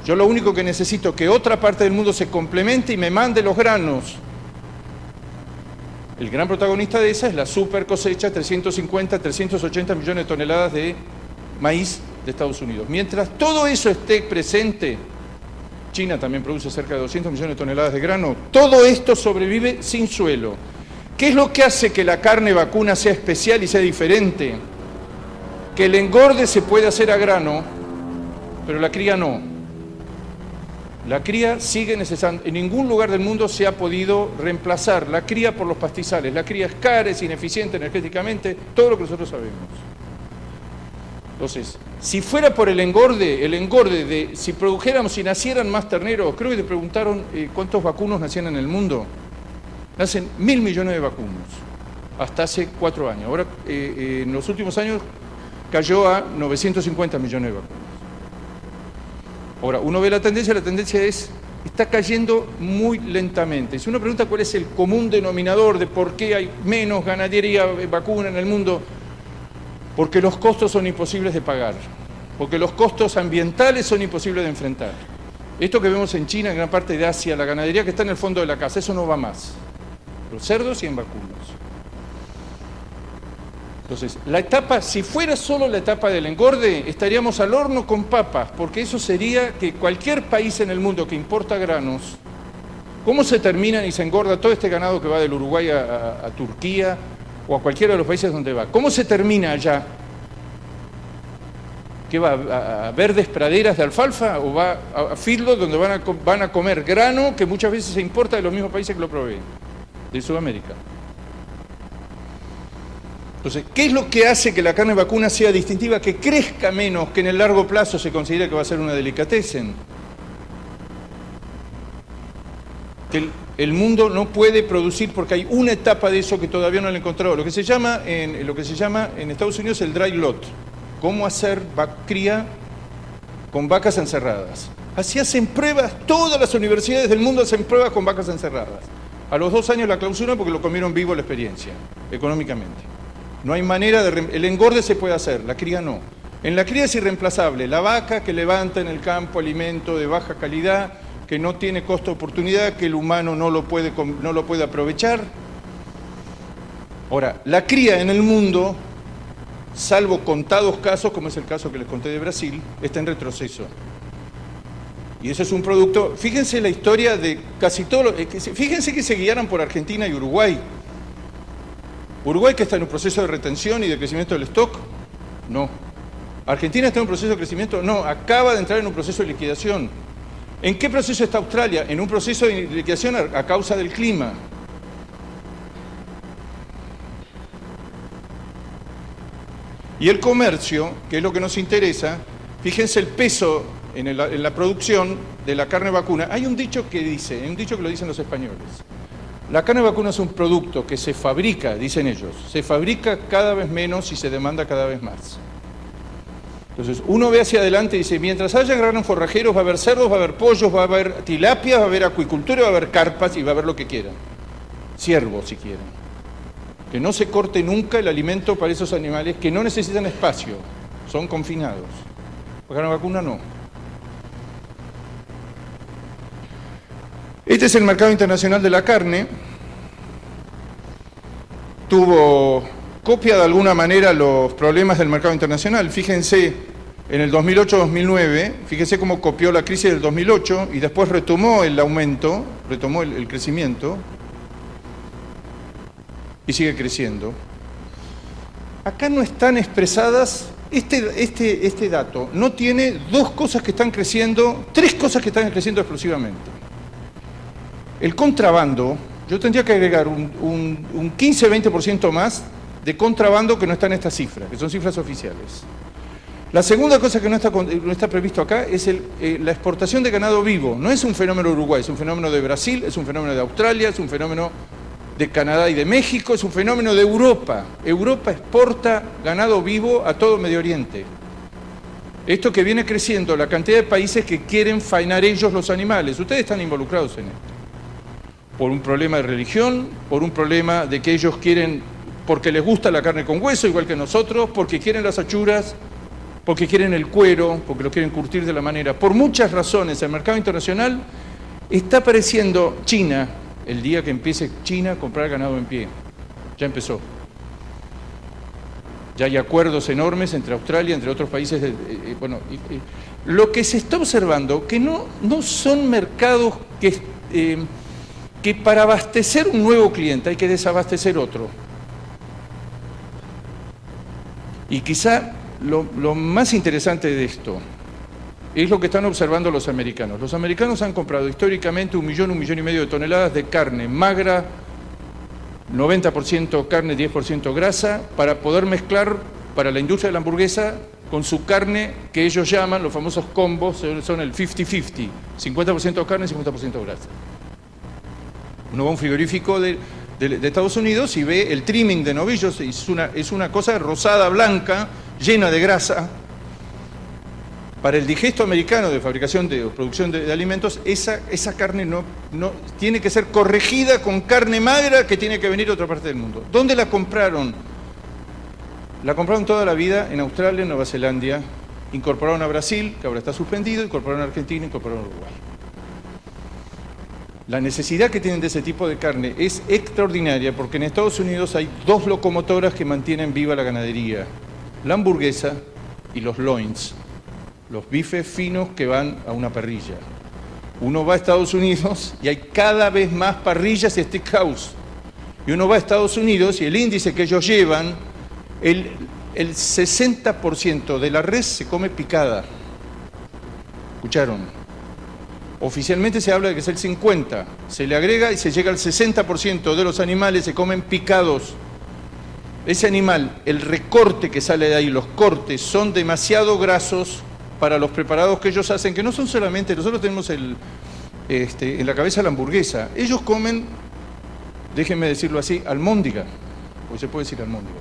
Yo lo único que necesito es que otra parte del mundo se complemente y me mande los granos. El gran protagonista de esa es la super cosecha, 350, 380 millones de toneladas de maíz de Estados Unidos. Mientras todo eso esté presente, China también produce cerca de 200 millones de toneladas de grano, todo esto sobrevive sin suelo. ¿Qué es lo que hace que la carne vacuna sea especial y sea diferente? Que el engorde se puede hacer a grano, pero la cría no. La cría sigue necesitando, en ningún lugar del mundo se ha podido reemplazar la cría por los pastizales. La cría es cara, es ineficiente energéticamente, todo lo que nosotros sabemos. Entonces, si fuera por el engorde de si produjéramos, si nacieran más terneros, creo que te preguntaron cuántos vacunos nacían en el mundo. Nacen 1.000 millones de vacunos, hasta hace 4 años. Ahora, en los últimos años, cayó a 950 millones de vacunos. Ahora, uno ve la tendencia está cayendo muy lentamente. Si uno pregunta cuál es el común denominador de por qué hay menos ganadería vacuna en el mundo, porque los costos son imposibles de pagar, porque los costos ambientales son imposibles de enfrentar. Esto que vemos en China, en gran parte de Asia, la ganadería que está en el fondo de la casa, eso no va más. Los cerdos y en vacunos. Entonces, la etapa, si fuera solo la etapa del engorde, estaríamos al horno con papas, porque eso sería que cualquier país en el mundo que importa granos, ¿cómo se terminan y se engorda todo este ganado que va del Uruguay a Turquía o a cualquiera de los países donde va? ¿Cómo se termina allá? ¿Qué va a verdes praderas de alfalfa o va a fieldos donde van a comer grano que muchas veces se importa de los mismos países que lo proveen, de Sudamérica? Entonces, ¿qué es lo que hace que la carne vacuna sea distintiva, que crezca menos, que en el largo plazo se considera que va a ser una delicatessen? Que el mundo no puede producir porque hay una etapa de eso que todavía no lo he encontrado. Lo que se llama en Estados Unidos el dry lot. Cómo hacer cría con vacas encerradas. Así hacen pruebas, todas las universidades del mundo hacen pruebas con vacas encerradas. A los 2 años la clausuran porque lo comieron vivo la experiencia, económicamente. No hay manera el engorde se puede hacer, la cría no. En la cría es irreemplazable, la vaca que levanta en el campo alimento de baja calidad, que no tiene costo de oportunidad, que el humano no lo puede aprovechar. Ahora, la cría en el mundo, salvo contados casos, como es el caso que les conté de Brasil, está en retroceso. Y eso es un producto, fíjense la historia de casi todos, fíjense que se guiaron por Argentina y Uruguay. ¿Uruguay que está en un proceso de retención y de crecimiento del stock? No. ¿Argentina está en un proceso de crecimiento? No, acaba de entrar en un proceso de liquidación. ¿En qué proceso está Australia? En un proceso de liquidación a causa del clima. Y el comercio, que es lo que nos interesa, fíjense el peso en la producción de la carne vacuna. Hay un dicho que lo dicen los españoles. La carne vacuna es un producto que se fabrica, dicen ellos, se fabrica cada vez menos y se demanda cada vez más. Entonces, uno ve hacia adelante y dice, mientras haya grandes forrajeros va a haber cerdos, va a haber pollos, va a haber tilapias, va a haber acuicultura, va a haber carpas y va a haber lo que quieran. Ciervos, si quieren. Que no se corte nunca el alimento para esos animales que no necesitan espacio, son confinados. La carne vacuna no. Este es el mercado internacional de la carne. Copia de alguna manera los problemas del mercado internacional. Fíjense, en el 2008-2009, fíjense cómo copió la crisis del 2008 y después retomó el aumento, retomó el crecimiento y sigue creciendo. Acá no están expresadas, este dato no tiene dos cosas que están creciendo, tres cosas que están creciendo explosivamente. El contrabando, yo tendría que agregar un 15-20% más de contrabando que no está en estas cifras, que son cifras oficiales. La segunda cosa que no está previsto acá es la exportación de ganado vivo. No es un fenómeno de Uruguay, es un fenómeno de Brasil, es un fenómeno de Australia, es un fenómeno de Canadá y de México, es un fenómeno de Europa. Europa exporta ganado vivo a todo Medio Oriente. Esto que viene creciendo, la cantidad de países que quieren faenar ellos los animales. Ustedes están involucrados en esto. Por un problema de religión, por un problema de que ellos quieren, porque les gusta la carne con hueso, igual que nosotros, porque quieren las achuras, porque quieren el cuero, porque lo quieren curtir de la manera. Por muchas razones, el mercado internacional está apareciendo China, el día que empiece China a comprar ganado en pie. Ya empezó. Ya hay acuerdos enormes entre Australia, entre otros países. Lo que se está observando, que no son mercados que para abastecer un nuevo cliente hay que desabastecer otro. Y quizá lo más interesante de esto es lo que están observando los americanos. Los americanos han comprado históricamente 1 millón, 1,5 millones de toneladas de carne magra, 90% carne, 10% grasa, para poder mezclar para la industria de la hamburguesa con su carne que ellos llaman, los famosos combos, son el 50-50, 50% carne, 50% grasa. Uno va a un frigorífico de Estados Unidos y ve el trimming de novillos, es una cosa rosada, blanca, llena de grasa. Para el digesto americano de fabricación o producción de alimentos, esa carne no tiene que ser corregida con carne magra que tiene que venir de otra parte del mundo. ¿Dónde la compraron? La compraron toda la vida en Australia, en Nueva Zelanda, incorporaron a Brasil, que ahora está suspendido, incorporaron a Argentina, incorporaron a Uruguay. La necesidad que tienen de ese tipo de carne es extraordinaria porque en Estados Unidos hay 2 locomotoras que mantienen viva la ganadería, la hamburguesa y los loins, los bifes finos que van a una parrilla. Uno va a Estados Unidos y hay cada vez más parrillas y steakhouse. Y uno va a Estados Unidos y el índice que ellos llevan, el 60% de la res se come picada. ¿Escucharon? Oficialmente se habla de que es el 50%, se le agrega y se llega al 60% de los animales se comen picados. Ese animal, el recorte que sale de ahí, los cortes, son demasiado grasos para los preparados que ellos hacen, que no son solamente, nosotros tenemos en la cabeza la hamburguesa. Ellos comen, déjenme decirlo así, almóndiga, porque se puede decir almóndiga.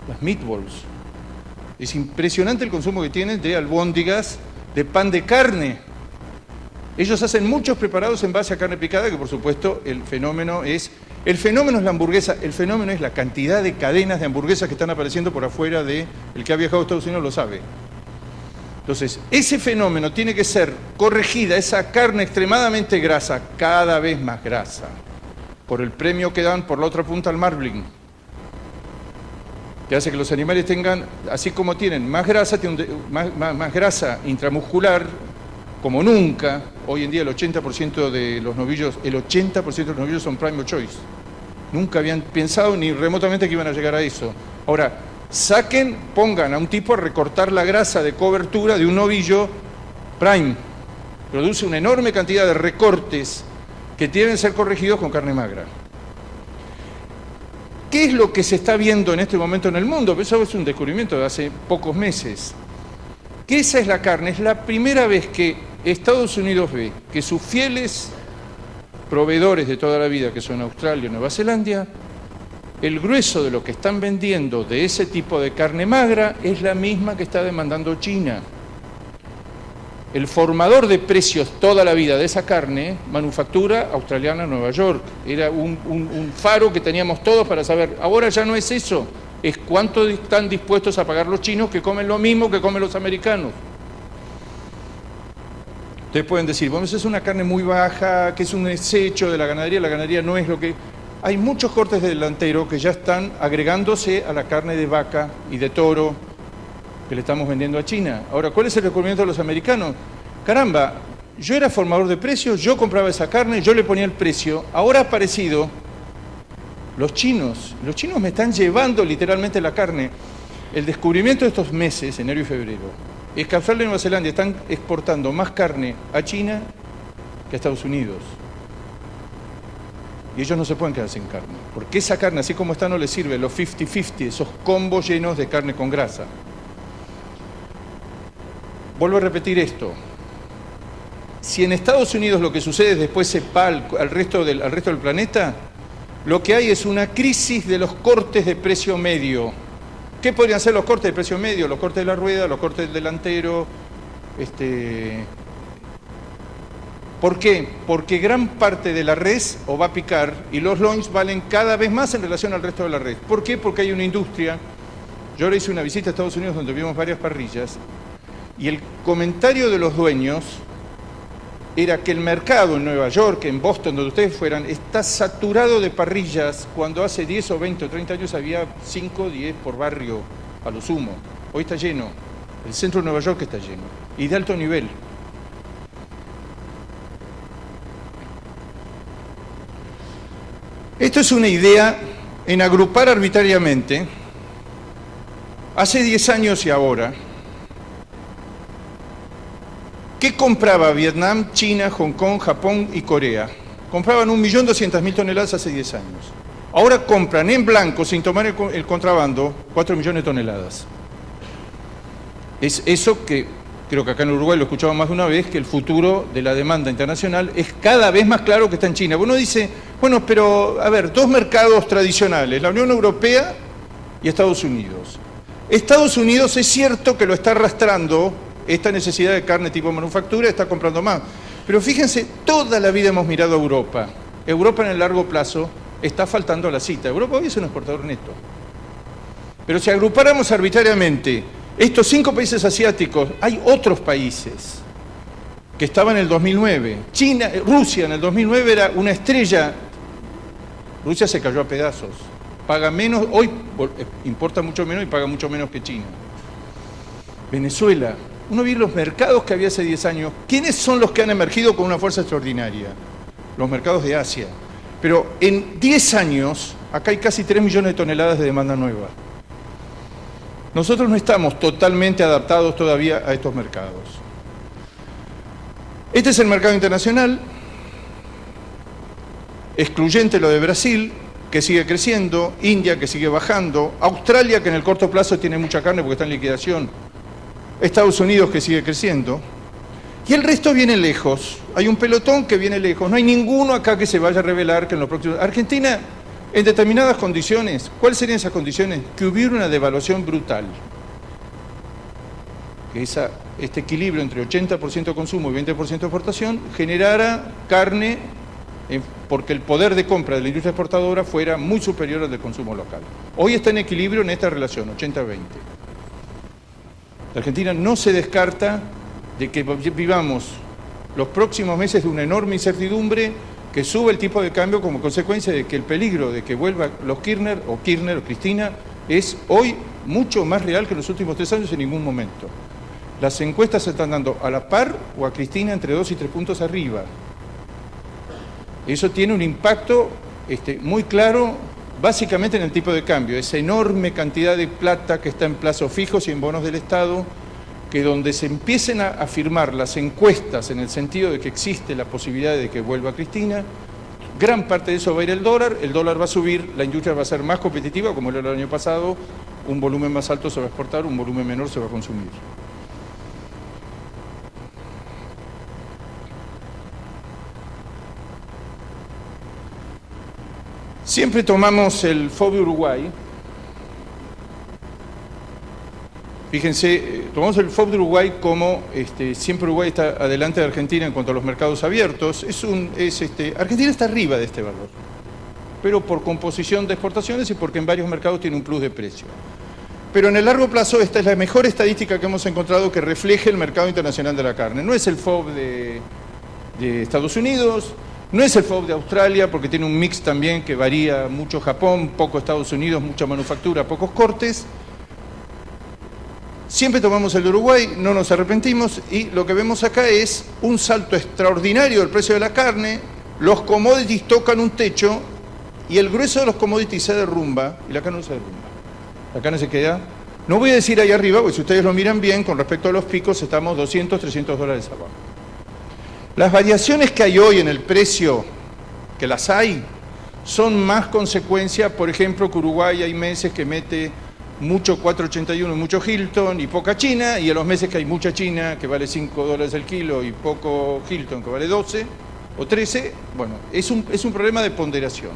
Las meatballs. Es impresionante el consumo que tienen de albóndigas, de pan de carne. Ellos hacen muchos preparados en base a carne picada, que por supuesto el fenómeno es la hamburguesa, el fenómeno es la cantidad de cadenas de hamburguesas que están apareciendo por afuera el que ha viajado a Estados Unidos lo sabe. Entonces, ese fenómeno tiene que ser corregida, esa carne extremadamente grasa, cada vez más grasa, por el premio que dan por la otra punta al marbling, que hace que los animales tengan, así como tienen más grasa, más grasa intramuscular, como nunca. Hoy en día el 80% de los novillos son Prime of Choice. Nunca habían pensado ni remotamente que iban a llegar a eso. Ahora, pongan a un tipo a recortar la grasa de cobertura de un novillo prime. Produce una enorme cantidad de recortes que deben ser corregidos con carne magra. ¿Qué es lo que se está viendo en este momento en el mundo? Eso es un descubrimiento de hace pocos meses. Que esa es la carne. Es la primera vez que Estados Unidos ve que sus fieles proveedores de toda la vida, que son Australia y Nueva Zelanda, el grueso de lo que están vendiendo de ese tipo de carne magra es la misma que está demandando China. El formador de precios toda la vida de esa carne, manufactura australiana Nueva York. Era un faro que teníamos todos para saber. Ahora ya no es eso, es cuánto están dispuestos a pagar los chinos que comen lo mismo que comen los americanos. Ustedes pueden decir, bueno, eso es una carne muy baja, que es un desecho de la ganadería no es lo que... Hay muchos cortes de delantero que ya están agregándose a la carne de vaca y de toro que le estamos vendiendo a China. Ahora, ¿cuál es el descubrimiento de los americanos? Caramba, yo era formador de precios, yo compraba esa carne, yo le ponía el precio, ahora ha aparecido los chinos me están llevando literalmente la carne. El descubrimiento de estos meses, enero y febrero, es que Australia y Nueva Zelanda están exportando más carne a China que a Estados Unidos. Y ellos no se pueden quedar sin carne, porque esa carne, así como está, no les sirve, los 50-50, esos combos llenos de carne con grasa. Vuelvo a repetir esto. Si en Estados Unidos lo que sucede después se va al resto del planeta, lo que hay es una crisis de los cortes de precio medio. ¿Qué podrían ser los cortes de precio medio? Los cortes de la rueda, los cortes del delantero. ¿Por qué? Porque gran parte de la res o va a picar y los loins valen cada vez más en relación al resto de la res. ¿Por qué? Porque hay una industria. Yo ahora hice una visita a Estados Unidos donde vimos varias parrillas y el comentario de los dueños era que el mercado en Nueva York, en Boston, donde ustedes fueran, está saturado de parrillas cuando hace 10 o 20 o 30 años había 5 o 10 por barrio, a lo sumo. Hoy está lleno. El centro de Nueva York está lleno. Y de alto nivel. Esto es una idea en agrupar arbitrariamente, hace 10 años y ahora, ¿qué compraba Vietnam, China, Hong Kong, Japón y Corea? Compraban 1.200.000 toneladas hace 10 años. Ahora compran en blanco, sin tomar el contrabando, 4 millones de toneladas. Es eso que, creo que acá en Uruguay lo escuchamos más de una vez, que el futuro de la demanda internacional es cada vez más claro que está en China. Uno dice, bueno, pero, a ver, dos mercados tradicionales, la Unión Europea y Estados Unidos. Estados Unidos es cierto que lo está arrastrando esta necesidad de carne tipo manufactura, está comprando más. Pero fíjense, toda la vida hemos mirado a Europa. Europa en el largo plazo está faltando a la cita. Europa hoy es un exportador neto. Pero si agrupáramos arbitrariamente estos 5 países asiáticos, hay otros países que estaban en el 2009. Rusia en el 2009 era una estrella. Rusia se cayó a pedazos. Paga menos, hoy importa mucho menos y paga mucho menos que China. Venezuela. Uno ve los mercados que había hace 10 años. ¿Quiénes son los que han emergido con una fuerza extraordinaria? Los mercados de Asia. Pero en 10 años, acá hay casi 3 millones de toneladas de demanda nueva. Nosotros no estamos totalmente adaptados todavía a estos mercados. Este es el mercado internacional, excluyente lo de Brasil, que sigue creciendo, India, que sigue bajando, Australia, que en el corto plazo tiene mucha carne porque está en liquidación, Estados Unidos, que sigue creciendo, y el resto viene lejos. Hay un pelotón que viene lejos. No hay ninguno acá que se vaya a revelar que en los próximos... Argentina, en determinadas condiciones, ¿cuáles serían esas condiciones? Que hubiera una devaluación brutal. Que este equilibrio entre 80% consumo y 20% exportación generara carne, porque el poder de compra de la industria exportadora fuera muy superior al del consumo local. Hoy está en equilibrio en esta relación, 80-20. La Argentina no se descarta de que vivamos los próximos meses de una enorme incertidumbre que sube el tipo de cambio como consecuencia de que el peligro de que vuelva los Kirchner o Cristina es hoy mucho más real que en los últimos 3 años en ningún momento. Las encuestas se están dando a la par o a Cristina entre 2 y 3 puntos arriba. Eso tiene un impacto muy claro, básicamente en el tipo de cambio. Esa enorme cantidad de plata que está en plazos fijos y en bonos del Estado, que donde se empiecen a firmar las encuestas en el sentido de que existe la posibilidad de que vuelva Cristina, gran parte de eso va a ir el dólar va a subir, la industria va a ser más competitiva, como era el año pasado, un volumen más alto se va a exportar, un volumen menor se va a consumir. Siempre tomamos el FOB de Uruguay. Fíjense, tomamos el FOB de Uruguay como siempre Uruguay está adelante de Argentina en cuanto a los mercados abiertos. Argentina está arriba de este valor, pero por composición de exportaciones y porque en varios mercados tiene un plus de precio. Pero en el largo plazo esta es la mejor estadística que hemos encontrado que refleje el mercado internacional de la carne. No es el FOB de Estados Unidos, no es el FOB de Australia, porque tiene un mix también que varía mucho Japón, poco Estados Unidos, mucha manufactura, pocos cortes. Siempre tomamos el de Uruguay, no nos arrepentimos, y lo que vemos acá es un salto extraordinario del precio de la carne, los commodities tocan un techo y el grueso de los commodities se derrumba, y la carne no se derrumba. La carne se queda, no voy a decir ahí arriba, porque si ustedes lo miran bien, con respecto a los picos estamos 200, 300 dólares abajo. Las variaciones que hay hoy en el precio, que las hay, son más consecuencia, por ejemplo, que Uruguay hay meses que mete mucho 481 y mucho Hilton y poca China, y en los meses que hay mucha China que vale 5 dólares el kilo y poco Hilton que vale 12 o 13, bueno, es un problema de ponderación.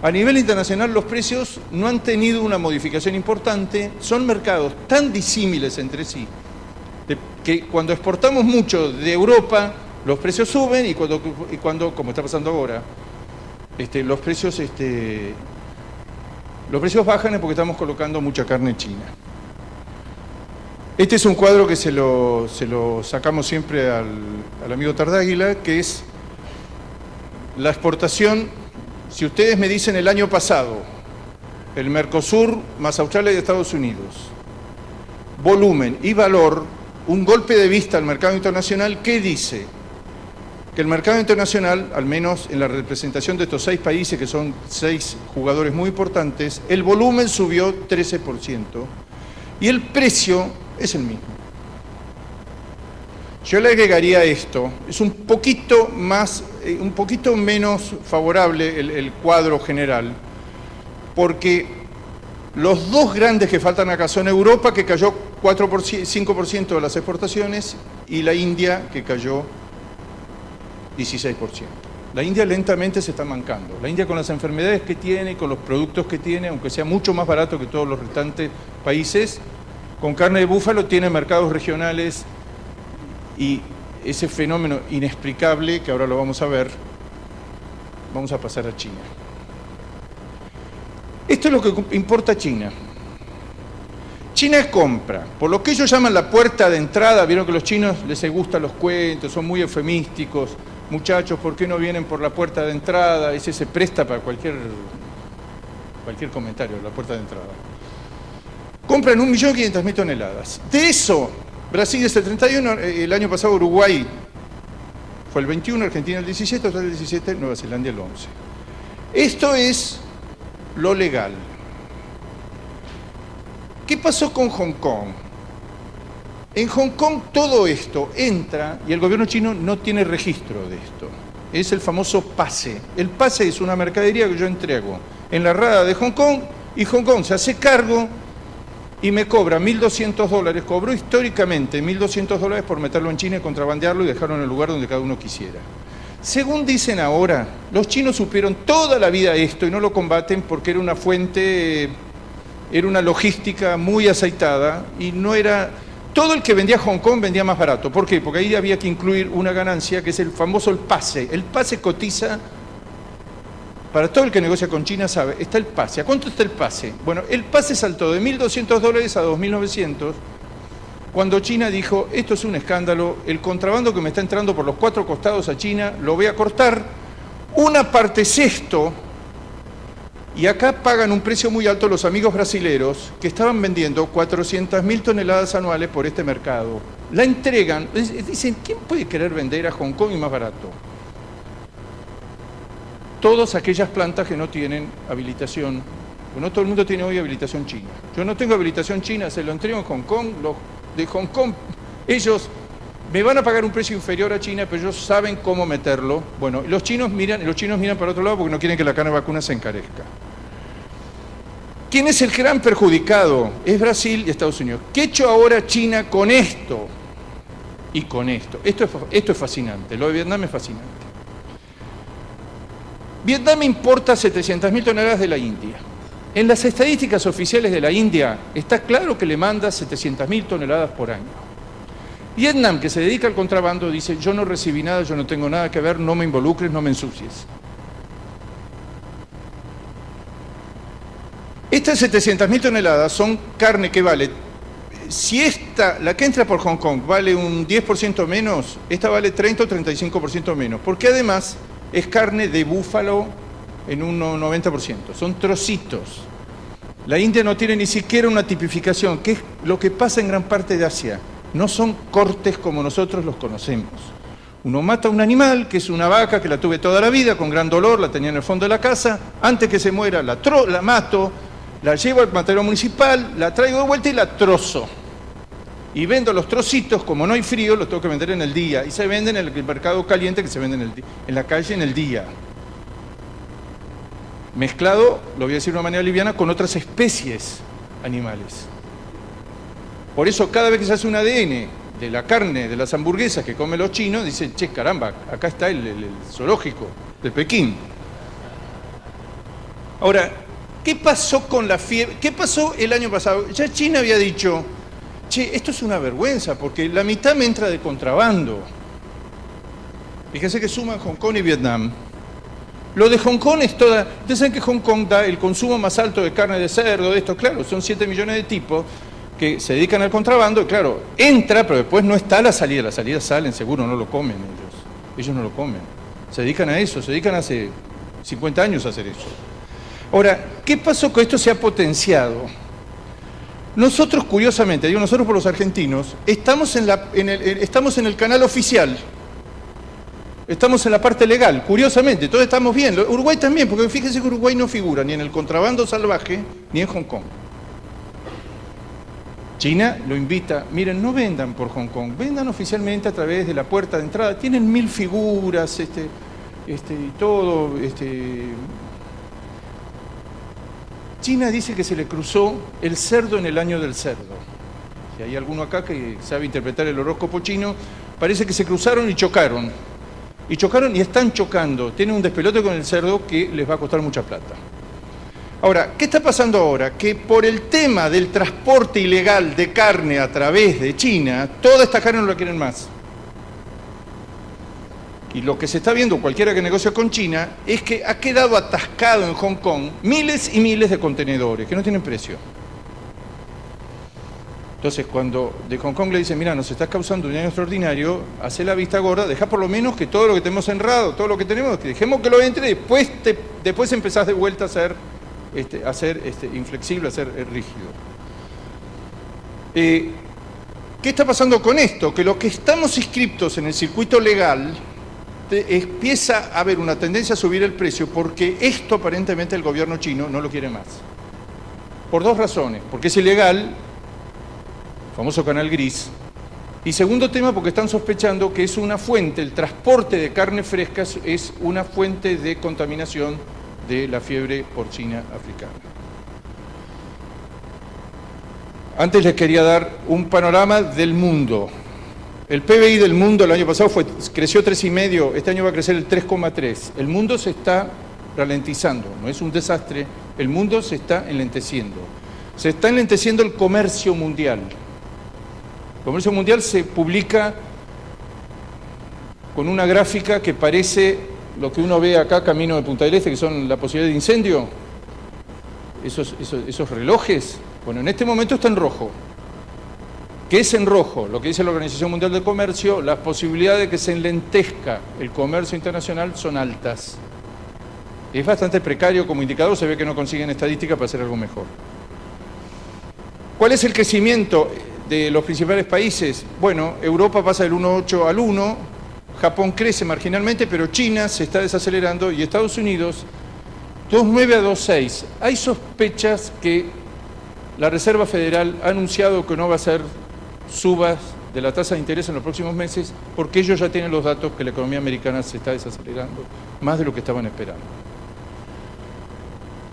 A nivel internacional los precios no han tenido una modificación importante, son mercados tan disímiles entre sí, que cuando exportamos mucho de Europa los precios suben y cuando como está pasando ahora, los precios bajan es porque estamos colocando mucha carne china. Este es un cuadro que se lo sacamos siempre al amigo Tardáguila, que es la exportación. Si ustedes me dicen el año pasado, el Mercosur más Australia y Estados Unidos, volumen y valor, un golpe de vista al mercado internacional, ¿qué dice? Que el mercado internacional, al menos en la representación de estos 6 países, que son 6 jugadores muy importantes, el volumen subió 13% y el precio es el mismo. Yo le agregaría esto, es un poquito menos favorable el cuadro general, porque los dos grandes que faltan acá son Europa, que cayó 5% de las exportaciones, y la India, que cayó 16%. La India lentamente se está mancando. La India, con las enfermedades que tiene, con los productos que tiene, aunque sea mucho más barato que todos los restantes países, con carne de búfalo tiene mercados regionales, y ese fenómeno inexplicable, que ahora lo vamos a ver, vamos a pasar a China. Esto es lo que importa a China. China compra, por lo que ellos llaman la puerta de entrada. Vieron que a los chinos les gustan los cuentos, son muy eufemísticos. Muchachos, ¿por qué no vienen por la puerta de entrada? Ese se presta para cualquier comentario, la puerta de entrada. Compran 1.500.000 toneladas. De eso, Brasil es el 31, el año pasado Uruguay fue el 21, Argentina el 17, Australia el 17, Nueva Zelanda el 11. Esto es lo legal. ¿Qué pasó con Hong Kong? En Hong Kong todo esto entra y el gobierno chino no tiene registro de esto. Es el famoso pase. El pase es una mercadería que yo entrego en la rada de Hong Kong, y Hong Kong se hace cargo y me cobra $1.200. Cobró históricamente $1.200 por meterlo en China y contrabandearlo y dejarlo en el lugar donde cada uno quisiera. Según dicen ahora, los chinos supieron toda la vida esto y no lo combaten porque era una fuente, era una logística muy aceitada, y no era... Todo el que vendía a Hong Kong vendía más barato. ¿Por qué? Porque ahí había que incluir una ganancia que es el famoso el pase. El pase cotiza, para todo el que negocia con China sabe, está el pase. ¿A cuánto está el pase? Bueno, el pase saltó de $1.200 a $2.900 cuando China dijo, esto es un escándalo, el contrabando que me está entrando por los 4 costados a China lo voy a cortar. Una parte es esto, y acá pagan un precio muy alto los amigos brasileros que estaban vendiendo 400.000 toneladas anuales por este mercado. La entregan, dicen, ¿quién puede querer vender a Hong Kong y más barato? todas aquellas plantas que no tienen habilitación. No todo el mundo tiene hoy habilitación china. Yo no tengo habilitación china, se lo entrego en Hong Kong. Los de Hong Kong, ellos me van a pagar un precio inferior a China, pero ellos saben cómo meterlo. Bueno, los chinos miran para otro lado porque no quieren que la carne vacuna se encarezca. ¿Quién es el gran perjudicado? Es Brasil y Estados Unidos. ¿Qué ha hecho ahora China con esto? Y con esto. Esto es fascinante. Lo de Vietnam es fascinante. Vietnam importa 700.000 toneladas de la India. En las estadísticas oficiales de la India está claro que le manda 700.000 toneladas por año. Vietnam, que se dedica al contrabando, dice: yo no recibí nada, yo no tengo nada que ver, no me involucres, no me ensucies. Estas 700.000 toneladas son carne que vale, si la que entra por Hong Kong vale un 10% menos, esta vale 30 o 35% menos, porque además es carne de búfalo en un 90%, son trocitos. La India no tiene ni siquiera una tipificación, que es lo que pasa en gran parte de Asia. No son cortes como nosotros los conocemos. Uno mata a un animal, que es una vaca que la tuve toda la vida, con gran dolor, la tenía en el fondo de la casa, antes que se muera la mato, la llevo al matadero municipal, la traigo de vuelta y la trozo. Y vendo los trocitos, como no hay frío, los tengo que vender en el día. Y se venden en el mercado caliente, que se venden en la calle en el día. Mezclado, lo voy a decir de una manera liviana, con otras especies animales. Por eso cada vez que se hace un ADN de la carne de las hamburguesas que comen los chinos, dicen: che, caramba, acá está el zoológico de Pekín. Ahora, ¿qué pasó con la fiebre? ¿Qué pasó el año pasado? Ya China había dicho: che, esto es una vergüenza, porque la mitad me entra de contrabando. Fíjense que suman Hong Kong y Vietnam. Lo de Hong Kong es toda... Ustedes saben que Hong Kong da el consumo más alto de carne de cerdo, de esto, claro, son 7 millones de tipos que se dedican al contrabando, y claro, entra, pero después no está la salida salen, seguro no lo comen ellos no lo comen. Se dedican a eso, se dedican hace 50 años a hacer eso. Ahora, ¿qué pasó con esto? Se ha potenciado. Nosotros, curiosamente, digo nosotros por los argentinos, estamos en el canal oficial. Estamos en la parte legal, curiosamente, todos estamos bien. Uruguay también, porque fíjense que Uruguay no figura ni en el contrabando salvaje ni en Hong Kong. China lo invita: miren, no vendan por Hong Kong, vendan oficialmente a través de la puerta de entrada. Tienen 1000 figuras, y todo. China dice que se le cruzó el cerdo en el año del cerdo. Si hay alguno acá que sabe interpretar el horóscopo chino, parece que se cruzaron y chocaron. Y chocaron y están chocando. Tienen un despelote con el cerdo que les va a costar mucha plata. Ahora, ¿qué está pasando ahora? Que por el tema del transporte ilegal de carne a través de China, toda esta carne no la quieren más. Y lo que se está viendo, cualquiera que negocia con China, es que ha quedado atascado en Hong Kong miles y miles de contenedores que no tienen precio. Entonces, cuando de Hong Kong le dicen: mira, nos estás causando un daño extraordinario, hace la vista gorda, deja por lo menos que todo lo que tenemos enrado, todo lo que tenemos, que dejemos que lo entre, después empezás de vuelta a ser inflexible, a ser rígido. ¿Qué está pasando con esto? Que los que estamos inscriptos en el circuito legal, empieza a haber una tendencia a subir el precio, porque esto aparentemente el gobierno chino no lo quiere más. Por dos razones: porque es ilegal, famoso canal gris, y segundo tema, porque están sospechando que es una fuente, el transporte de carne fresca es una fuente de contaminación de la fiebre porcina africana. Antes les quería dar un panorama del mundo. El PBI del mundo el año pasado creció 3,5, este año va a crecer el 3,3. El mundo se está ralentizando, no es un desastre, el mundo se está enlenteciendo. Se está enlenteciendo el comercio mundial. El comercio mundial se publica con una gráfica que parece lo que uno ve acá camino de Punta del Este, que son la posibilidad de incendio, esos relojes. Bueno, en este momento está en rojo. ¿Qué es en rojo? Lo que dice la Organización Mundial del Comercio: las posibilidades de que se enlentezca el comercio internacional son altas. Es bastante precario como indicador, se ve que no consiguen estadística para hacer algo mejor. ¿Cuál es el crecimiento de los principales países? Bueno, Europa pasa del 1,8 al 1, Japón crece marginalmente, pero China se está desacelerando y Estados Unidos 2,9 a 2,6. Hay sospechas que la Reserva Federal ha anunciado que no va a hacer subas de la tasa de interés en los próximos meses porque ellos ya tienen los datos que la economía americana se está desacelerando más de lo que estaban esperando.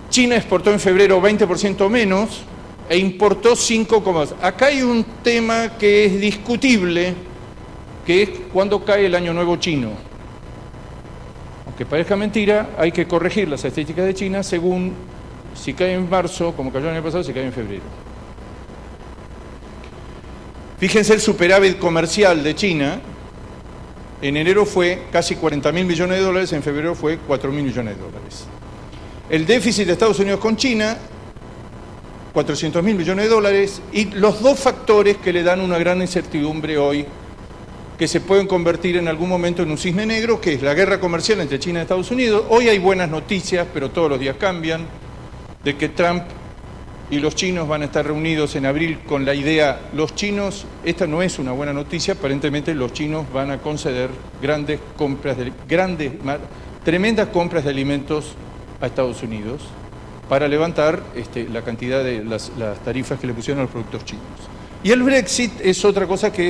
China exportó en febrero 20% menos e importó 5,2. Acá hay un tema que es discutible, que es cuándo cae el Año Nuevo chino. Aunque parezca mentira, hay que corregir las estadísticas de China según si cae en marzo, como cayó el año pasado, si cae en febrero. Fíjense el superávit comercial de China. En enero fue casi 40.000 millones de dólares, en febrero fue 4.000 millones de dólares. El déficit de Estados Unidos con China, 400.000 millones de dólares, y los dos factores que le dan una gran incertidumbre hoy, que se pueden convertir en algún momento en un cisne negro, que es la guerra comercial entre China y Estados Unidos. Hoy hay buenas noticias, pero todos los días cambian, de que Trump y los chinos van a estar reunidos en abril con la idea, los chinos, esta no es una buena noticia, aparentemente los chinos van a conceder tremendas compras de alimentos a Estados Unidos para levantar la cantidad de las tarifas que le pusieron a los productos chinos. Y el Brexit es otra cosa que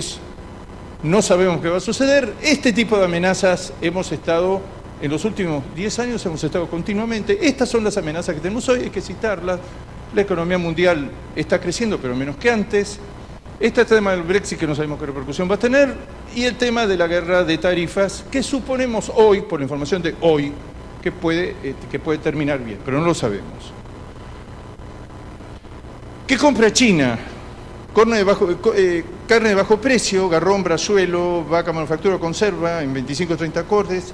no sabemos qué va a suceder. Este tipo de amenazas hemos estado, en los últimos 10 años hemos estado continuamente. Estas son las amenazas que tenemos hoy, hay que citarlas. La economía mundial está creciendo, pero menos que antes. Este tema del Brexit, que no sabemos qué repercusión va a tener, y el tema de la guerra de tarifas, que suponemos hoy, por la información de hoy, que puede terminar bien, pero no lo sabemos. ¿Qué compra China? Carne de bajo precio, garrón, brazuelo, vaca, manufactura, conserva, en 25 o 30 cortes.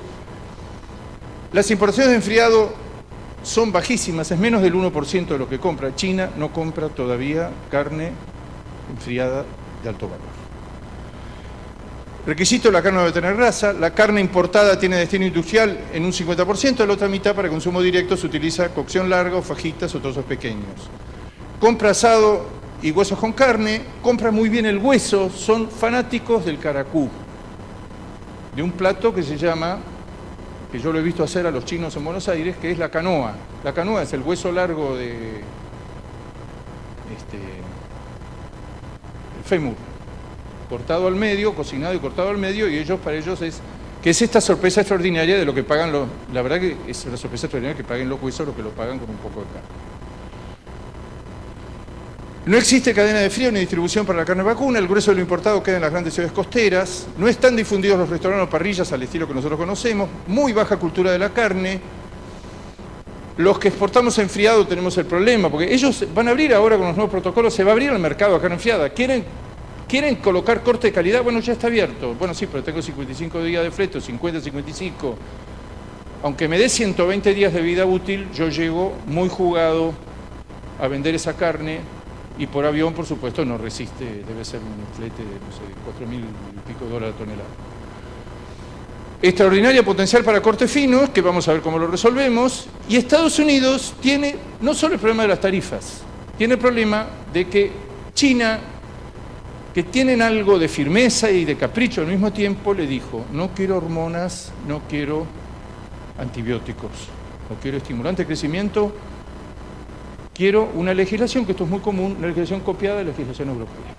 Las importaciones de enfriado son bajísimas, es menos del 1% de lo que compra. China no compra todavía carne enfriada de alto valor. Requisito: la carne debe tener grasa. La carne importada tiene destino industrial en un 50%, la otra mitad para consumo directo se utiliza cocción larga o fajitas o trozos pequeños. Compra asado y huesos con carne, compra muy bien el hueso, son fanáticos del caracú, de un plato que se llama, que yo lo he visto hacer a los chinos en Buenos Aires, que es la canoa. La canoa es el hueso largo el fémur, cortado al medio, cocinado y cortado al medio, y para ellos es esta sorpresa extraordinaria de lo que pagan la verdad que es una sorpresa extraordinaria que paguen los huesos lo que lo pagan con un poco de carne. No existe cadena de frío ni distribución para la carne vacuna, el grueso de lo importado queda en las grandes ciudades costeras, no están difundidos los restaurantes o parrillas al estilo que nosotros conocemos, muy baja cultura de la carne. Los que exportamos enfriado tenemos el problema, porque ellos van a abrir ahora con los nuevos protocolos, se va a abrir el mercado de carne enfriada. ¿Quieren colocar corte de calidad? Bueno, ya está abierto. Bueno, sí, pero tengo 55 días de flete, 50, 55. Aunque me dé 120 días de vida útil, yo llego muy jugado a vender esa carne. Y por avión, por supuesto, no resiste, debe ser un flete de, no sé, 4.000 y pico dólares a tonelada. Extraordinaria potencial para cortes finos, que vamos a ver cómo lo resolvemos. Y Estados Unidos tiene no solo el problema de las tarifas, tiene el problema de que China, que tienen algo de firmeza y de capricho al mismo tiempo, le dijo: no quiero hormonas, no quiero antibióticos, no quiero estimulante de crecimiento. Quiero una legislación, que esto es muy común, una legislación copiada de la legislación europea.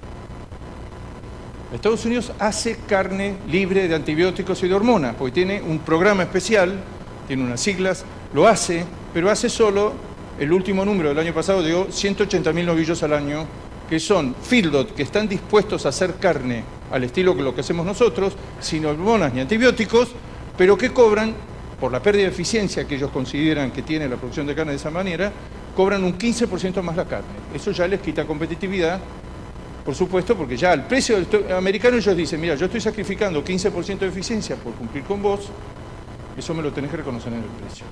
Estados Unidos hace carne libre de antibióticos y de hormonas, porque tiene un programa especial, tiene unas siglas, lo hace, pero hace solo, el último número del año pasado dio 180.000 novillos al año, que son feedlot, que están dispuestos a hacer carne al estilo que lo que hacemos nosotros, sin hormonas ni antibióticos, pero que cobran, por la pérdida de eficiencia que ellos consideran que tiene la producción de carne de esa manera, cobran un 15% más la carne. Eso ya les quita competitividad, por supuesto, porque ya al precio americano ellos dicen: mira, yo estoy sacrificando 15% de eficiencia por cumplir con vos, eso me lo tenés que reconocer en el precio.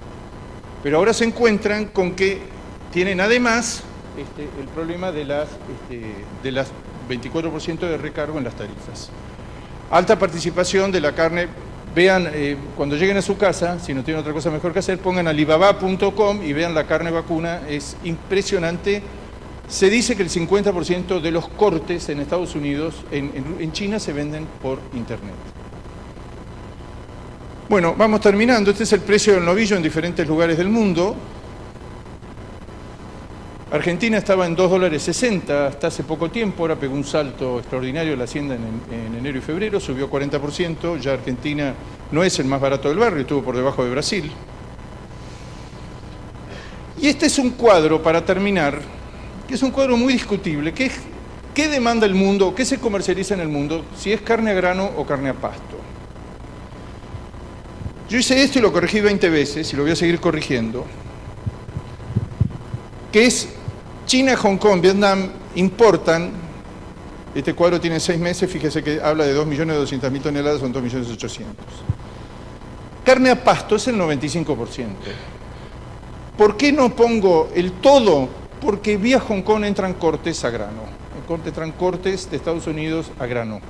Pero ahora se encuentran con que tienen además el problema de las 24% de recargo en las tarifas. Alta participación de la carne. Vean, cuando lleguen a su casa, si no tienen otra cosa mejor que hacer, pongan alibaba.com y vean la carne vacuna, es impresionante. Se dice que el 50% de los cortes en Estados Unidos, en China, se venden por internet. Bueno, vamos terminando. Este es el precio del novillo en diferentes lugares del mundo. Argentina estaba en $2.60 hasta hace poco tiempo, ahora pegó un salto extraordinario la hacienda en enero y febrero, subió 40%, ya Argentina no es el más barato del barrio, estuvo por debajo de Brasil. Y este es un cuadro, para terminar, que es un cuadro muy discutible, que es ¿qué demanda el mundo, qué se comercializa en el mundo, si es carne a grano o carne a pasto? Yo hice esto y lo corregí 20 veces, y lo voy a seguir corrigiendo, que es China, Hong Kong, Vietnam importan, este cuadro tiene 6 meses, fíjese que habla de 2.200.000 toneladas, son 2.800.000. Carne a pasto es el 95%. ¿Por qué no pongo el todo? Porque vía Hong Kong entran cortes a grano, entran cortes de Estados Unidos a grano.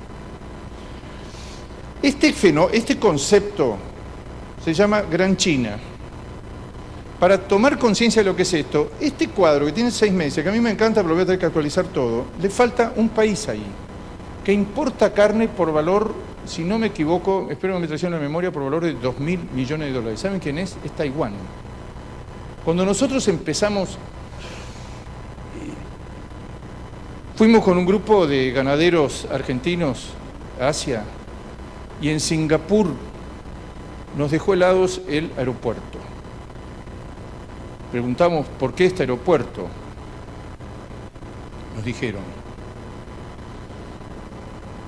Este concepto se llama Gran China. Para tomar conciencia de lo que es esto, este cuadro que tiene 6 meses, que a mí me encanta, pero lo voy a tener que actualizar todo, le falta un país ahí, que importa carne por valor, si no me equivoco, espero que me traicionen la memoria, por valor de $2.000 millones. ¿Saben quién es? Es Taiwán. Cuando nosotros empezamos, fuimos con un grupo de ganaderos argentinos a Asia, y en Singapur nos dejó helados el aeropuerto. Preguntamos, ¿por qué este aeropuerto? Nos dijeron,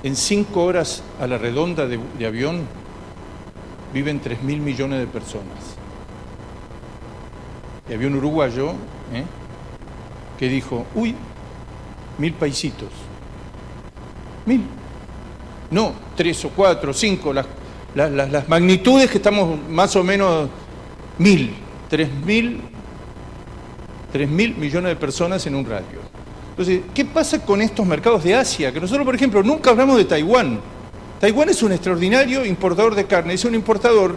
en 5 horas a la redonda de avión viven 3.000 millones de personas. Y había un uruguayo que dijo, uy, 1.000 paisitos. 1.000. No, 3 o 4 o 5, las magnitudes que estamos más o menos 1.000, 3.000 millones de personas en un radio. Entonces, ¿qué pasa con estos mercados de Asia? Que nosotros, por ejemplo, nunca hablamos de Taiwán. Taiwán es un extraordinario importador de carne, es un importador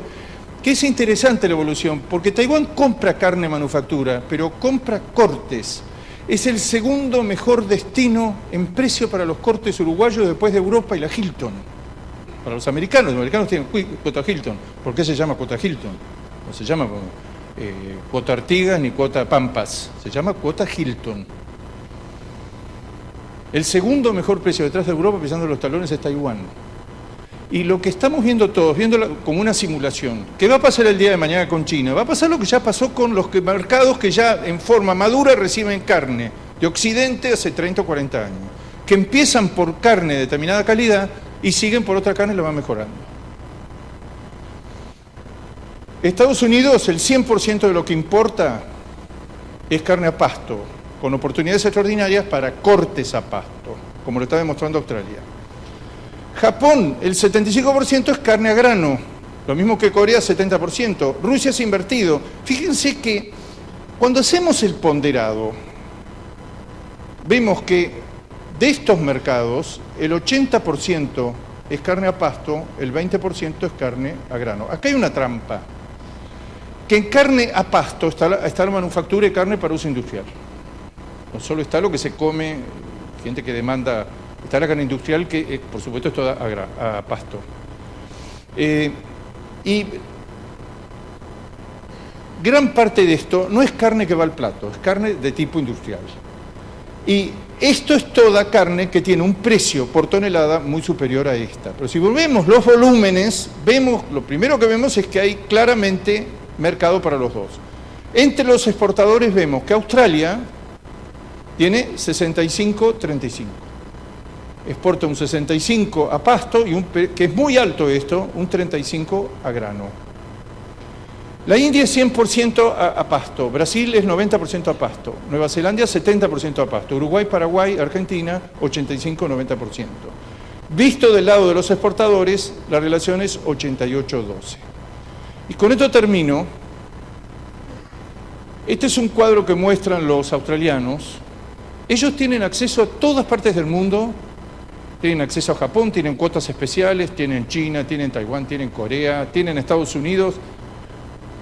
que es interesante la evolución, porque Taiwán compra carne manufactura, pero compra cortes. Es el segundo mejor destino en precio para los cortes uruguayos después de Europa y la Hilton. Para los americanos tienen cuota Hilton. ¿Por qué se llama cuota Hilton? No se llama cuota Artigas ni cuota Pampas, se llama cuota Hilton. El segundo mejor precio detrás de Europa, pisando los talones, es Taiwán. Y lo que estamos viendo todos, viéndolo como una simulación, ¿qué va a pasar el día de mañana con China? Va a pasar lo que ya pasó con los mercados que ya en forma madura reciben carne de Occidente hace 30 o 40 años, que empiezan por carne de determinada calidad y siguen por otra carne y la van mejorando. Estados Unidos, el 100% de lo que importa es carne a pasto, con oportunidades extraordinarias para cortes a pasto, como lo está demostrando Australia. Japón, el 75% es carne a grano, lo mismo que Corea, 70%. Rusia es invertido. Fíjense que cuando hacemos el ponderado, vemos que de estos mercados, el 80% es carne a pasto, el 20% es carne a grano. Acá hay una trampa, que en carne a pasto está la manufactura de carne para uso industrial. No solo está lo que se come, gente que demanda, está la carne industrial que por supuesto es toda a pasto. Y gran parte de esto no es carne que va al plato, es carne de tipo industrial. Y esto es toda carne que tiene un precio por tonelada muy superior a esta. Pero si volvemos los volúmenes, lo primero que vemos es que hay claramente mercado para los dos. Entre los exportadores vemos que Australia tiene 65-35. Exporta un 65 a pasto, que es muy alto esto, un 35 a grano. La India es 100% a pasto, Brasil es 90% a pasto, Nueva Zelanda 70% a pasto, Uruguay, Paraguay, Argentina 85-90%. Visto del lado de los exportadores, la relación es 88-12. Y con esto termino. Este es un cuadro que muestran los australianos. Ellos tienen acceso a todas partes del mundo, tienen acceso a Japón, tienen cuotas especiales, tienen China, tienen Taiwán, tienen Corea, tienen Estados Unidos,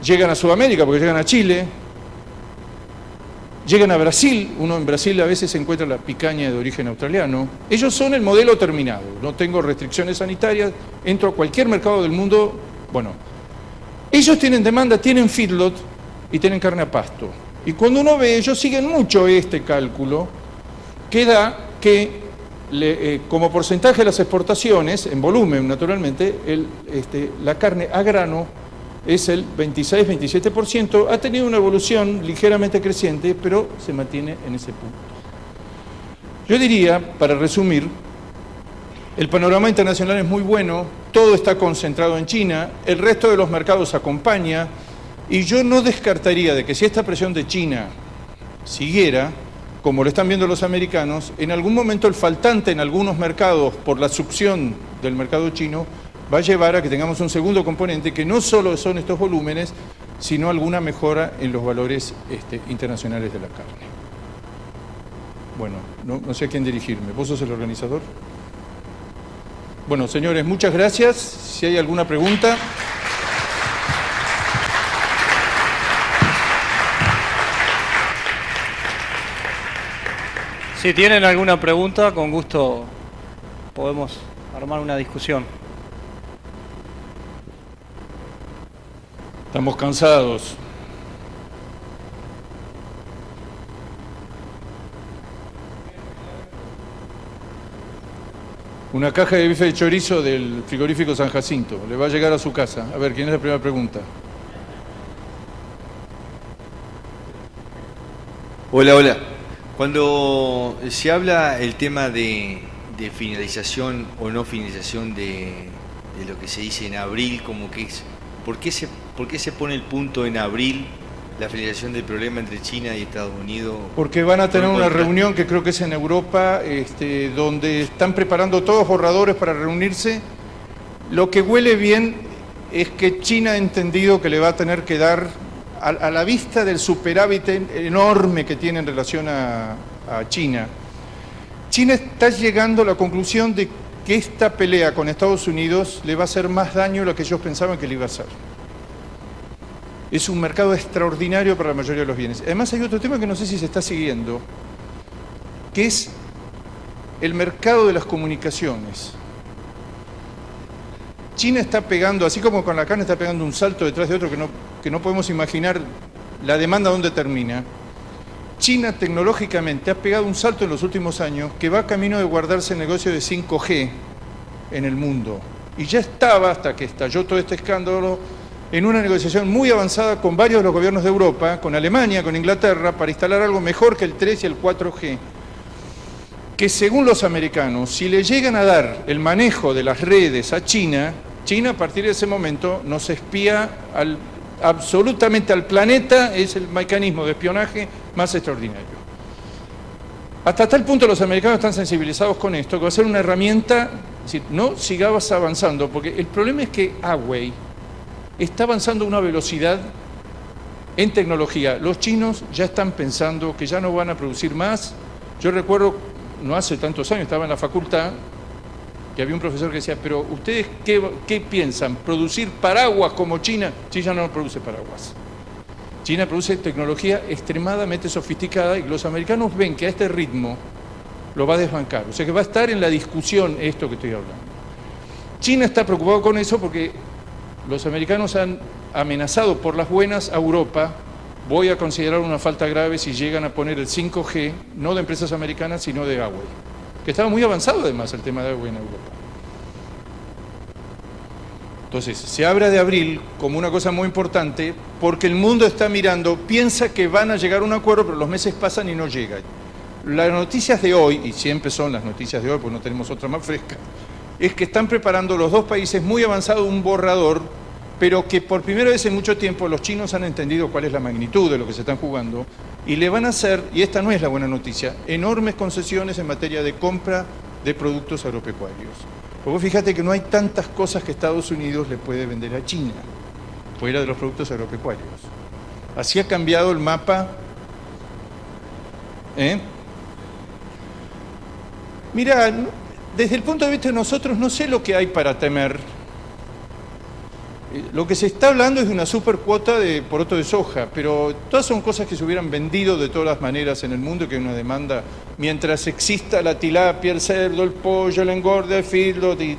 llegan a Sudamérica porque llegan a Chile, llegan a Brasil, uno en Brasil a veces encuentra la picaña de origen australiano. Ellos son el modelo terminado, no tengo restricciones sanitarias, entro a cualquier mercado del mundo, bueno, Ellos tienen demanda, tienen feedlot y tienen carne a pasto. Y cuando uno ve, ellos siguen mucho este cálculo, que da que como porcentaje de las exportaciones, en volumen naturalmente, la carne a grano es el 26-27%, ha tenido una evolución ligeramente creciente, pero se mantiene en ese punto. Yo diría, para resumir, el panorama internacional es muy bueno, todo está concentrado en China, el resto de los mercados acompaña, y yo no descartaría de que si esta presión de China siguiera, como lo están viendo los americanos, en algún momento el faltante en algunos mercados por la succión del mercado chino va a llevar a que tengamos un segundo componente que no solo son estos volúmenes, sino alguna mejora en los valores internacionales de la carne. Bueno, no sé a quién dirigirme. ¿Vos sos el organizador? Bueno, señores, muchas gracias. Si hay alguna pregunta... Si tienen alguna pregunta, con gusto podemos armar una discusión. Estamos cansados. Una caja de bife de chorizo del frigorífico San Jacinto. Le va a llegar a su casa. A ver, ¿quién es la primera pregunta? Hola, hola. Cuando se habla el tema de finalización o no finalización de lo que se dice en abril, como que es, ¿por qué se pone el punto en abril, la finalización del problema entre China y Estados Unidos? Porque van a tener una reunión que creo que es en Europa, donde están preparando todos borradores para reunirse. Lo que huele bien es que China ha entendido que le va a tener que dar, a la vista del superávit enorme que tiene en relación a China, China está llegando a la conclusión de que esta pelea con Estados Unidos le va a hacer más daño de lo que ellos pensaban que le iba a hacer. Es un mercado extraordinario para la mayoría de los bienes. Además hay otro tema que no sé si se está siguiendo, que es el mercado de las comunicaciones. China está pegando, así como con la carne está pegando un salto detrás de otro que no podemos imaginar la demanda dónde termina. China tecnológicamente ha pegado un salto en los últimos años que va camino de guardarse el negocio de 5G en el mundo. Y ya estaba, hasta que estalló todo este escándalo, en una negociación muy avanzada con varios de los gobiernos de Europa, con Alemania, con Inglaterra, para instalar algo mejor que el 3 y el 4G. Que según los americanos, si le llegan a dar el manejo de las redes a China, China a partir de ese momento nos espía absolutamente al planeta, es el mecanismo de espionaje más extraordinario. Hasta tal punto los americanos están sensibilizados con esto, que va a ser una herramienta, es decir, no sigamos avanzando, porque el problema es que Huawei está avanzando a una velocidad en tecnología. Los chinos ya están pensando que ya no van a producir más. Yo recuerdo, no hace tantos años, estaba en la facultad, que había un profesor que decía, pero ¿ustedes qué piensan? ¿Producir paraguas como China? China no produce paraguas. China produce tecnología extremadamente sofisticada y los americanos ven que a este ritmo lo va a desbancar. O sea que va a estar en la discusión esto que estoy hablando. China está preocupado con eso porque los americanos han amenazado por las buenas a Europa. Voy a considerar una falta grave si llegan a poner el 5G, no de empresas americanas, sino de Huawei, que estaba muy avanzado además el tema de Huawei en Europa. Entonces, se habla de abril como una cosa muy importante porque el mundo está mirando, piensa que van a llegar a un acuerdo, pero los meses pasan y no llegan. Las noticias de hoy, y siempre son las noticias de hoy porque no tenemos otra más fresca, es que están preparando los dos países muy avanzado un borrador, pero que por primera vez en mucho tiempo los chinos han entendido cuál es la magnitud de lo que se están jugando y le van a hacer, y esta no es la buena noticia, enormes concesiones en materia de compra de productos agropecuarios. Porque fíjate que no hay tantas cosas que Estados Unidos le puede vender a China, fuera de los productos agropecuarios. Así ha cambiado el mapa. Mira, desde el punto de vista de nosotros no sé lo que hay para temer. Lo que se está hablando es de una supercuota de poroto de soja, pero todas son cosas que se hubieran vendido de todas las maneras en el mundo, que hay una demanda, mientras exista la tilapia, el cerdo, el pollo, el engorde, el feedlot, y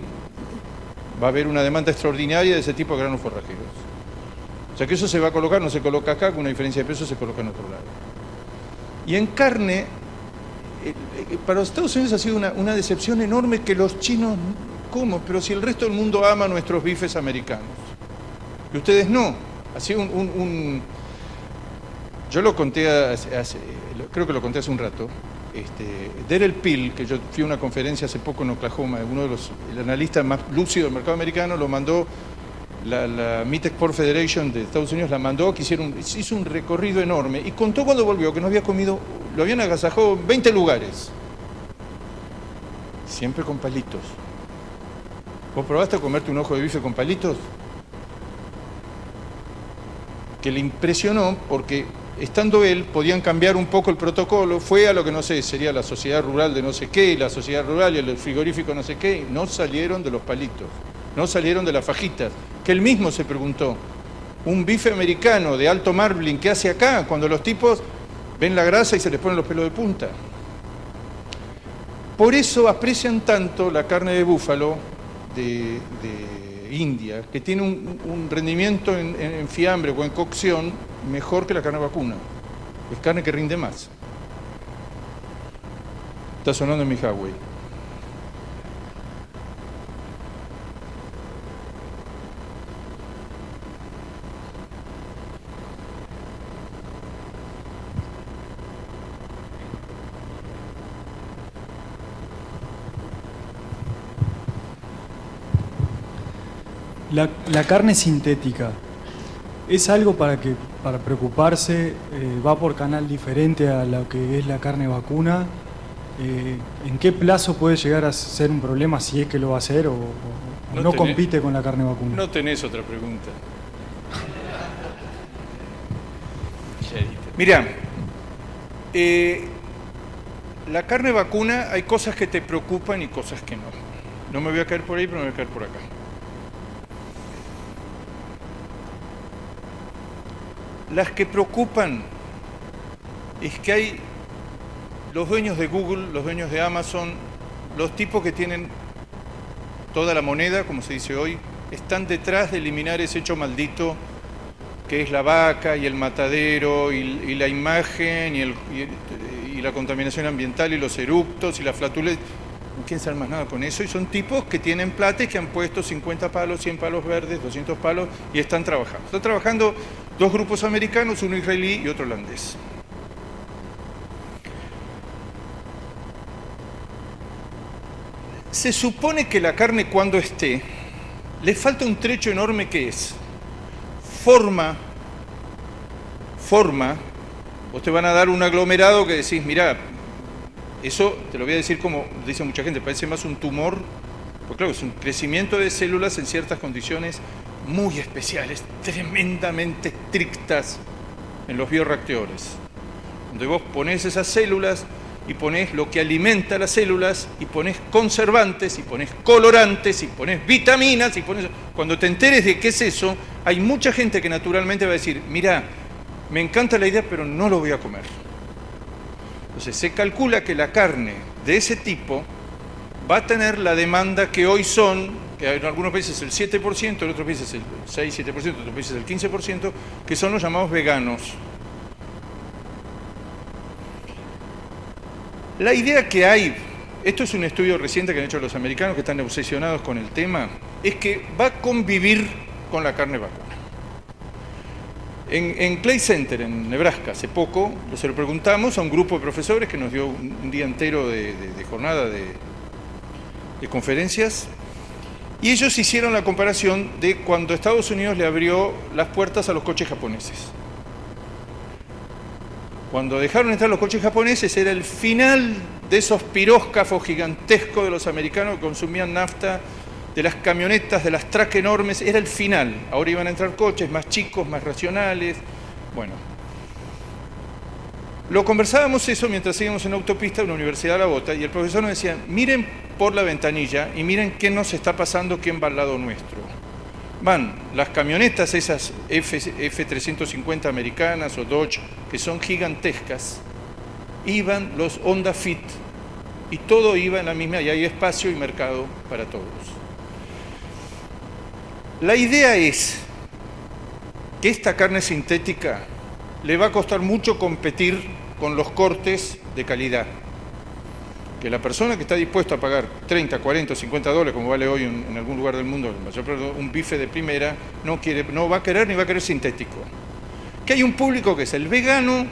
va a haber una demanda extraordinaria de ese tipo de granos forrajeros. Entonces, si se habla de abril como una cosa muy importante, porque el mundo está mirando, piensa que van a llegar a un acuerdo, pero los meses pasan y no llegan. La noticia de hoy es que O sea que eso se va a colocar, no se coloca acá, con una diferencia de peso se coloca en otro lado. Y en carne, para los Estados Unidos ha sido una decepción enorme que los chinos, ¿cómo? Pero si el resto del mundo ama nuestros bifes americanos. Y ustedes no. Ha sido yo lo conté creo que lo conté hace un rato. Darrell Pill, que yo fui a una conferencia hace poco en Oklahoma, el analista más lúcido del mercado americano, lo mandó, la Meat Export Federation de Estados Unidos la mandó, que hizo un recorrido enorme y contó cuando volvió que no había comido, lo habían agasajado en 20 lugares, siempre con palitos. ¿Vos probaste a comerte un ojo de bife con palitos? Que le impresionó porque estando él podían cambiar un poco el protocolo, fue a lo que no sé, sería la sociedad rural de no sé qué, y la sociedad rural y el frigorífico no sé qué, y no salieron de los palitos, no salieron de las fajitas, que él mismo se preguntó, un bife americano de alto marbling, ¿qué hace acá? Cuando los tipos ven la grasa y se les ponen los pelos de punta. Por eso aprecian tanto la carne de búfalo de India, que tiene un rendimiento en fiambre o en cocción mejor que la carne vacuna. Es carne que rinde más. Está sonando en mi Huawei. La carne sintética, ¿es algo para preocuparse? ¿Va por canal diferente a lo que es la carne vacuna? ¿En qué plazo puede llegar a ser un problema, si es que lo va a hacer, o no compite con la carne vacuna? No tenés otra pregunta. Mirá, la carne vacuna hay cosas que te preocupan y cosas que no. No me voy a caer por ahí, pero me voy a caer por acá. Las que preocupan es que hay los dueños de Google, los dueños de Amazon, los tipos que tienen toda la moneda, como se dice hoy, están detrás de eliminar ese hecho maldito que es la vaca y el matadero y la imagen y la contaminación ambiental y los eructos y la flatulencia. No quieren saber más nada con eso, y son tipos que tienen plata y que han puesto 50 palos, 100 palos verdes, 200 palos y están trabajando. Están trabajando dos grupos americanos, uno israelí y otro holandés. Se supone que la carne, cuando esté, le falta un trecho enorme que es forma. Vos te van a dar un aglomerado que decís, mirá, eso te lo voy a decir como dice mucha gente, parece más un tumor, porque claro, es un crecimiento de células en ciertas condiciones muy especiales, tremendamente estrictas en los bioreactores, donde vos ponés esas células y ponés lo que alimenta las células y ponés conservantes y ponés colorantes y ponés vitaminas y ponés... Cuando te enteres de qué es eso, hay mucha gente que naturalmente va a decir, mirá, me encanta la idea, pero no lo voy a comer. Entonces se calcula que la carne de ese tipo va a tener la demanda que hoy son, que en algunos países es el 7%, en otros países el 6-7%, en otros países el 15%, que son los llamados veganos. La idea que hay, esto es un estudio reciente que han hecho los americanos que están obsesionados con el tema, es que va a convivir con la carne vacuna. En Clay Center, en Nebraska, hace poco, se lo preguntamos a un grupo de profesores que nos dio un día entero de jornada de conferencias, y ellos hicieron la comparación de cuando Estados Unidos le abrió las puertas a los coches japoneses. Cuando dejaron entrar los coches japoneses era el final de esos piróscafos gigantescos de los americanos que consumían nafta, de las camionetas, de las trucks enormes, era el final. Ahora iban a entrar coches más chicos, más racionales. Bueno, lo conversábamos eso mientras íbamos en autopista a una universidad de La Bota, y el profesor nos decía, miren por la ventanilla y miren qué nos está pasando, quién va al lado nuestro. Van las camionetas, esas F-350 americanas o Dodge, que son gigantescas, iban los Honda Fit, y todo iba en la misma, y hay espacio y mercado para todos. La idea es que esta carne sintética le va a costar mucho competir con los cortes de calidad. Que la persona que está dispuesta a pagar 30, 40, 50 dólares, como vale hoy en algún lugar del mundo, un bife de primera, no va a querer ni va a querer sintético. Que hay un público que es el vegano,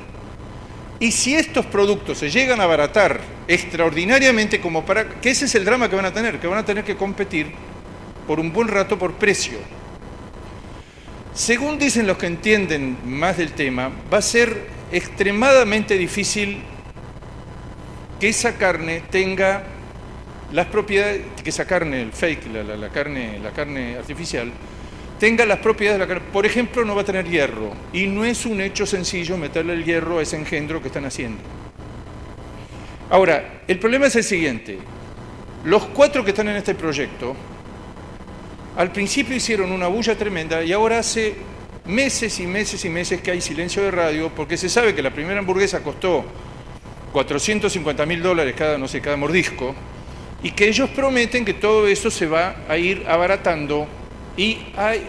y si estos productos se llegan a abaratar extraordinariamente, que ese es el drama que van a tener que competir por un buen rato por precio. Según dicen los que entienden más del tema, va a ser extremadamente difícil que esa carne tenga las propiedades, que esa carne, el fake, la carne artificial, tenga las propiedades de la carne. Por ejemplo, no va a tener hierro, y no es un hecho sencillo meterle el hierro a ese engendro que están haciendo. Ahora, el problema es el siguiente. Los 4 que están en este proyecto, al principio hicieron una bulla tremenda y ahora hace meses y meses y meses que hay silencio de radio porque se sabe que la primera hamburguesa costó $450.000 cada mordisco, y que ellos prometen que todo eso se va a ir abaratando, y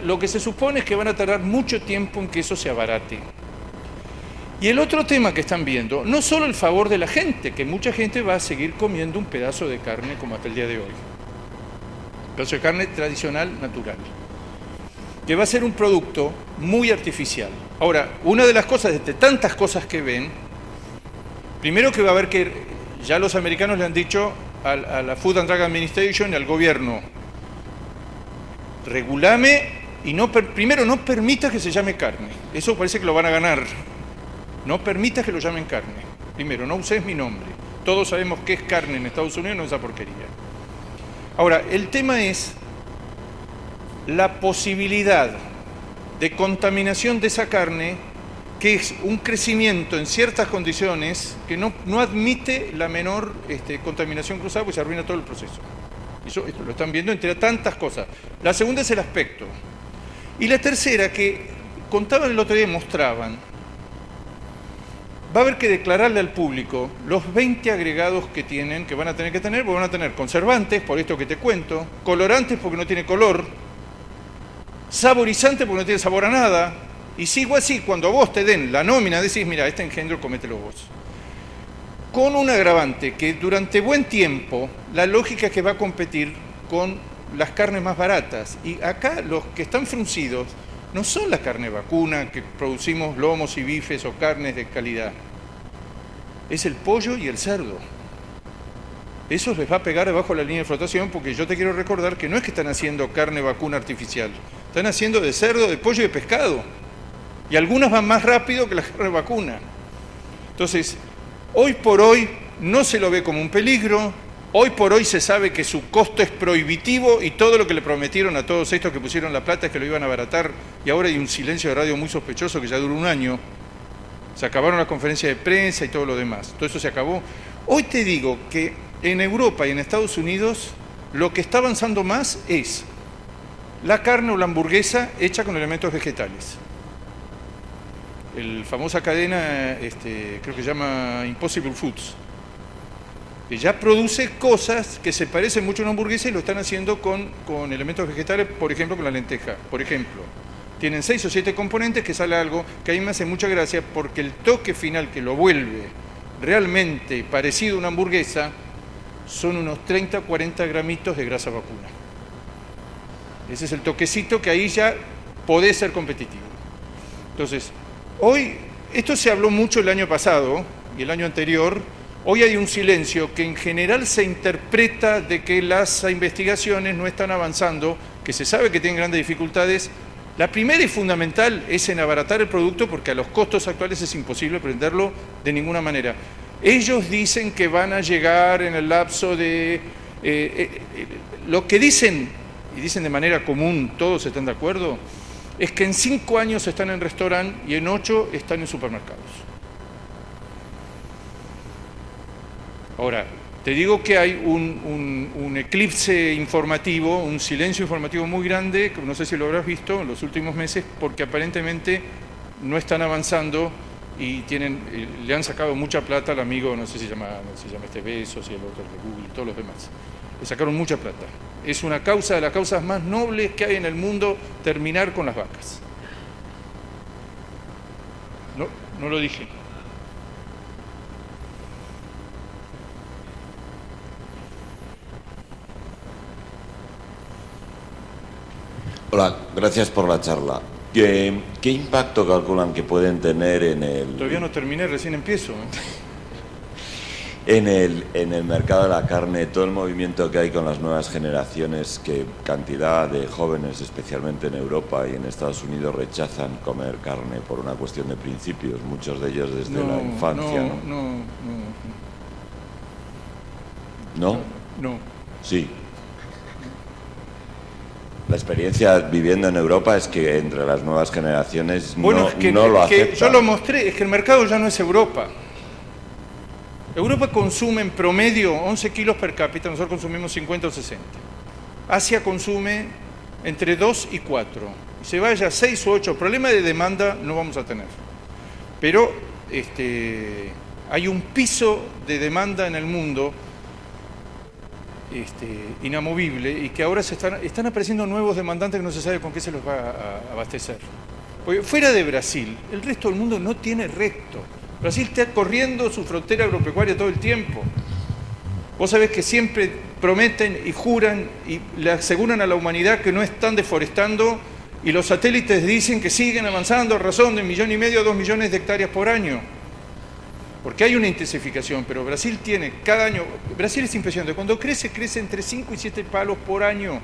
lo que se supone es que van a tardar mucho tiempo en que eso se abarate. Y el otro tema que están viendo, no solo el favor de la gente, que mucha gente va a seguir comiendo un pedazo de carne como hasta el día de hoy, pedazo de carne tradicional, natural, que va a ser un producto muy artificial. Ahora, una de las cosas, de tantas cosas que ven, primero que va a haber que, ya los americanos le han dicho a la Food and Drug Administration y al gobierno, regulame y primero no permita que se llame carne. Eso parece que lo van a ganar. No permitas que lo llamen carne. Primero, no uses mi nombre. Todos sabemos qué es carne en Estados Unidos, no esa porquería. Ahora, el tema es la posibilidad de contaminación de esa carne, que es un crecimiento en ciertas condiciones que no admite la menor contaminación cruzada, pues se arruina todo el proceso. Esto lo están viendo entre tantas cosas. La segunda es el aspecto. Y la tercera, que contaban el otro día y mostraban, va a haber que declararle al público los 20 agregados que van a tener que tener, porque van a tener conservantes, por esto que te cuento, colorantes porque no tiene color, saborizantes porque no tiene sabor a nada, y sigo así, cuando a vos te den la nómina, decís, mira, este engendro comételo vos. Con un agravante que durante buen tiempo la lógica es que va a competir con las carnes más baratas. Y acá los que están fruncidos no son la carne vacuna, que producimos lomos y bifes o carnes de calidad. Es el pollo y el cerdo. Eso les va a pegar debajo de la línea de flotación, porque yo te quiero recordar que no es que están haciendo carne vacuna artificial. Están haciendo de cerdo, de pollo y de pescado. Y algunas van más rápido que la carne vacuna. Entonces, hoy por hoy no se lo ve como un peligro, hoy por hoy se sabe que su costo es prohibitivo y todo lo que le prometieron a todos estos que pusieron la plata es que lo iban a abaratar, y ahora hay un silencio de radio muy sospechoso que ya duró un año. Se acabaron las conferencias de prensa y todo lo demás, todo eso se acabó. Hoy te digo que en Europa y en Estados Unidos lo que está avanzando más es la carne o la hamburguesa hecha con elementos vegetales. La famosa cadena, creo que se llama Impossible Foods, que ya produce cosas que se parecen mucho a una hamburguesa y lo están haciendo con elementos vegetales, por ejemplo con la lenteja. Por ejemplo, tienen 6 o 7 componentes que sale algo que a mí me hace mucha gracia, porque el toque final que lo vuelve realmente parecido a una hamburguesa son unos 30 o 40 gramitos de grasa vacuna. Ese es el toquecito que ahí ya podés ser competitivo. Entonces, hoy, esto se habló mucho el año pasado y el año anterior. Hoy hay un silencio que en general se interpreta de que las investigaciones no están avanzando, que se sabe que tienen grandes dificultades. La primera y fundamental es en abaratar el producto, porque a los costos actuales es imposible venderlo de ninguna manera. Ellos dicen que van a llegar en el lapso de... lo que dicen, y dicen de manera común, todos están de acuerdo, es que en 5 años están en restaurante y en 8 están en supermercados. Ahora, te digo que hay un eclipse informativo, un silencio informativo muy grande, que no sé si lo habrás visto en los últimos meses, porque aparentemente no están avanzando y le han sacado mucha plata al amigo, no sé si se llama Bezos y el otro de Google y todos los demás. Le sacaron mucha plata. Es una causa de las causas más nobles que hay en el mundo, terminar con las vacas. no lo dije. Hola, gracias por la charla. ¿Qué impacto calculan que pueden tener en el... Todavía no terminé, recién empiezo. En el mercado de la carne, todo el movimiento que hay con las nuevas generaciones, que cantidad de jóvenes, especialmente en Europa y en Estados Unidos, rechazan comer carne por una cuestión de principios, muchos de ellos desde la infancia, ¿no? ¿No? No. Sí. La experiencia viviendo en Europa es que entre las nuevas generaciones Bueno, no lo aceptan. Yo lo mostré, es que el mercado ya no es Europa. Europa consume en promedio 11 kilos per cápita, nosotros consumimos 50 o 60. Asia consume entre 2 y 4. Y se vaya a 6 o 8, problema de demanda no vamos a tener. Pero hay un piso de demanda en el mundo inamovible y que ahora están apareciendo nuevos demandantes que no se sabe con qué se los va a abastecer. Porque fuera de Brasil, el resto del mundo no tiene resto. Brasil está corriendo su frontera agropecuaria todo el tiempo. Vos sabés que siempre prometen y juran y le aseguran a la humanidad que no están deforestando y los satélites dicen que siguen avanzando a razón de 1,5 millones a 2 millones de hectáreas por año. Porque hay una intensificación, pero Brasil tiene cada año... Brasil es impresionante. Cuando crece entre 5 y 7 palos por año.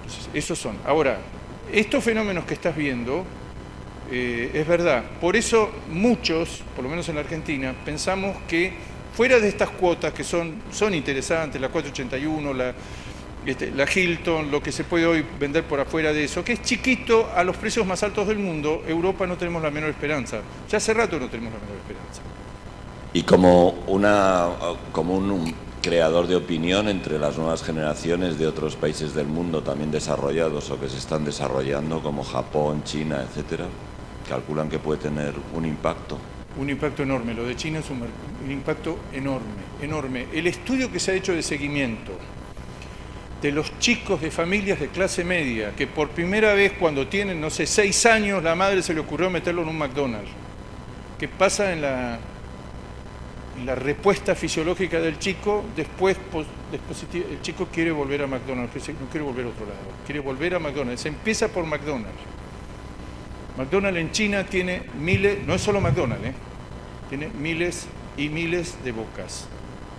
Entonces, esos son. Ahora, estos fenómenos que estás viendo, es verdad. Por eso muchos, por lo menos en la Argentina, pensamos que fuera de estas cuotas que son interesantes, la 481, la Hilton, lo que se puede hoy vender por afuera de eso, que es chiquito a los precios más altos del mundo, Europa no tenemos la menor esperanza. Ya hace rato no tenemos la menor esperanza. Y como un creador de opinión entre las nuevas generaciones de otros países del mundo también desarrollados o que se están desarrollando, como Japón, China, etcétera, calculan que puede tener un impacto. Un impacto enorme. Lo de China es un impacto enorme. El estudio que se ha hecho de seguimiento de los chicos de familias de clase media, que por primera vez cuando tienen, no sé, 6 años, la madre se le ocurrió meterlo en un McDonald's. ¿Qué pasa en la respuesta fisiológica del chico? Después el chico quiere volver a McDonald's, no quiere volver a otro lado, quiere volver a McDonald's. Se empieza por McDonald's. McDonald's en China tiene miles, no es solo McDonald's, tiene miles y miles de bocas.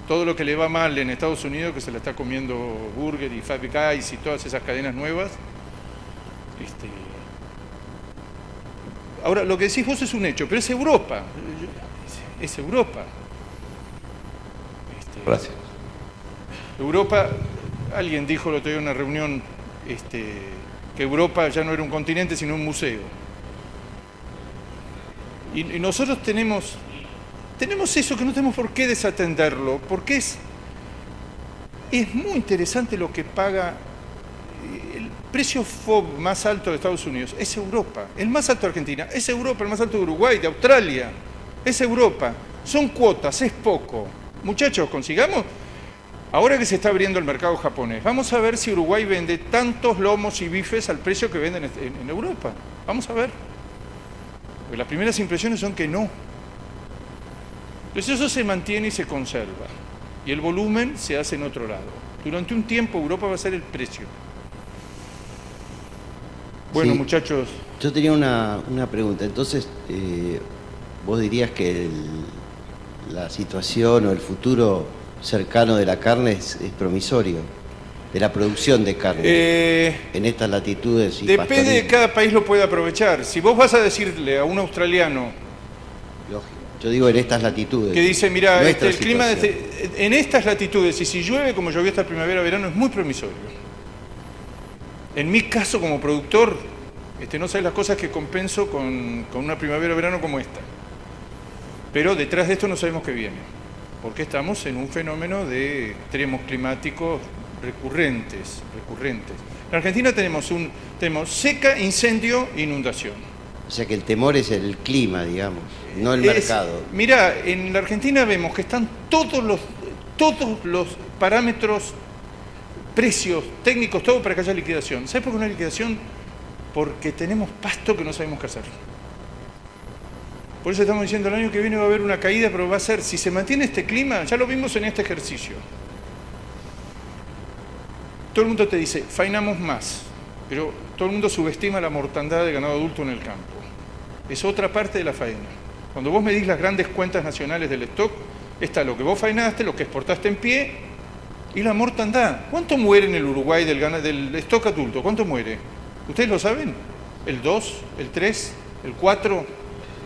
Todo lo que le va mal en Estados Unidos, que se la está comiendo Burger y Five Guys y todas esas cadenas nuevas. Ahora, lo que decís vos es un hecho, pero es Europa. Es Europa. Gracias. Europa, alguien dijo el otro día en una reunión que Europa ya no era un continente, sino un museo. Y nosotros tenemos eso que no tenemos por qué desatenderlo, porque es muy interesante lo que paga. El precio FOB más alto de Estados Unidos es Europa, el más alto de Argentina es Europa, el más alto de Uruguay, de Australia, es Europa. Son cuotas, es poco. Muchachos, consigamos, ahora que se está abriendo el mercado japonés, vamos a ver si Uruguay vende tantos lomos y bifes al precio que venden en Europa. Vamos a ver. Porque las primeras impresiones son que no. Entonces eso se mantiene y se conserva. Y el volumen se hace en otro lado. Durante un tiempo Europa va a ser el precio. Bueno, sí, muchachos. Yo tenía una pregunta. Entonces, vos dirías que la situación o el futuro cercano de la carne es promisorio, de la producción de carne en estas latitudes. Y depende pastorismo. de cada país lo puede aprovechar. Si vos vas a decirle a un australiano, lógico, yo digo en estas latitudes, que dice, mira, el clima situación. En estas latitudes, y si llueve como llovió esta primavera-verano, es muy promisorio. En mi caso, como productor, no sabes las cosas que compenso con una primavera-verano como esta. Pero detrás de esto no sabemos qué viene, porque estamos en un fenómeno de extremos climáticos recurrentes. En Argentina tenemos seca, incendio e inundación. O sea que el temor es el clima, digamos, no el mercado. Mirá, en la Argentina vemos que están todos los parámetros, precios, técnicos, todo para que haya liquidación. ¿Sabes por qué no hay liquidación? Porque tenemos pasto que no sabemos qué hacer. Por eso estamos diciendo, el año que viene va a haber una caída, pero va a ser, si se mantiene este clima, ya lo vimos en este ejercicio. Todo el mundo te dice, faenamos más, pero todo el mundo subestima la mortandad de ganado adulto en el campo. Es otra parte de la faena. Cuando vos medís las grandes cuentas nacionales del stock, está lo que vos faenaste, lo que exportaste en pie y la mortandad. ¿Cuánto muere en el Uruguay del stock adulto? ¿Cuánto muere? ¿Ustedes lo saben? ¿El 2? ¿El 3? ¿El 4?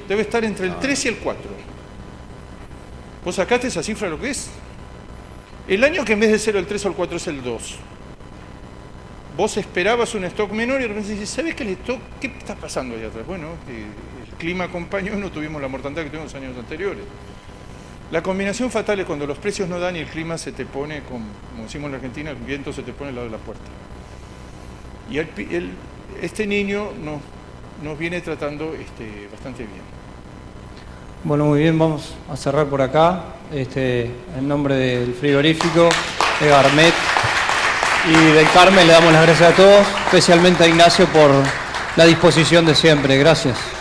Debe estar entre el 3 y el 4. ¿Vos sacaste esa cifra lo que es? El año que en vez de ser el 3 o el 4 es el 2. Vos esperabas un stock menor y de repente dices, ¿sabés que el stock, qué está pasando ahí atrás? Bueno, el clima acompañó y no tuvimos la mortandad que tuvimos años anteriores. La combinación fatal es cuando los precios no dan y el clima se te pone, como decimos en la Argentina, el viento se te pone al lado de la puerta. Y este niño nos viene tratando bastante bien. Bueno, muy bien, vamos a cerrar por acá. En nombre del frigorífico, de Garmet y del Carmen, le damos las gracias a todos, especialmente a Ignacio por la disposición de siempre. Gracias.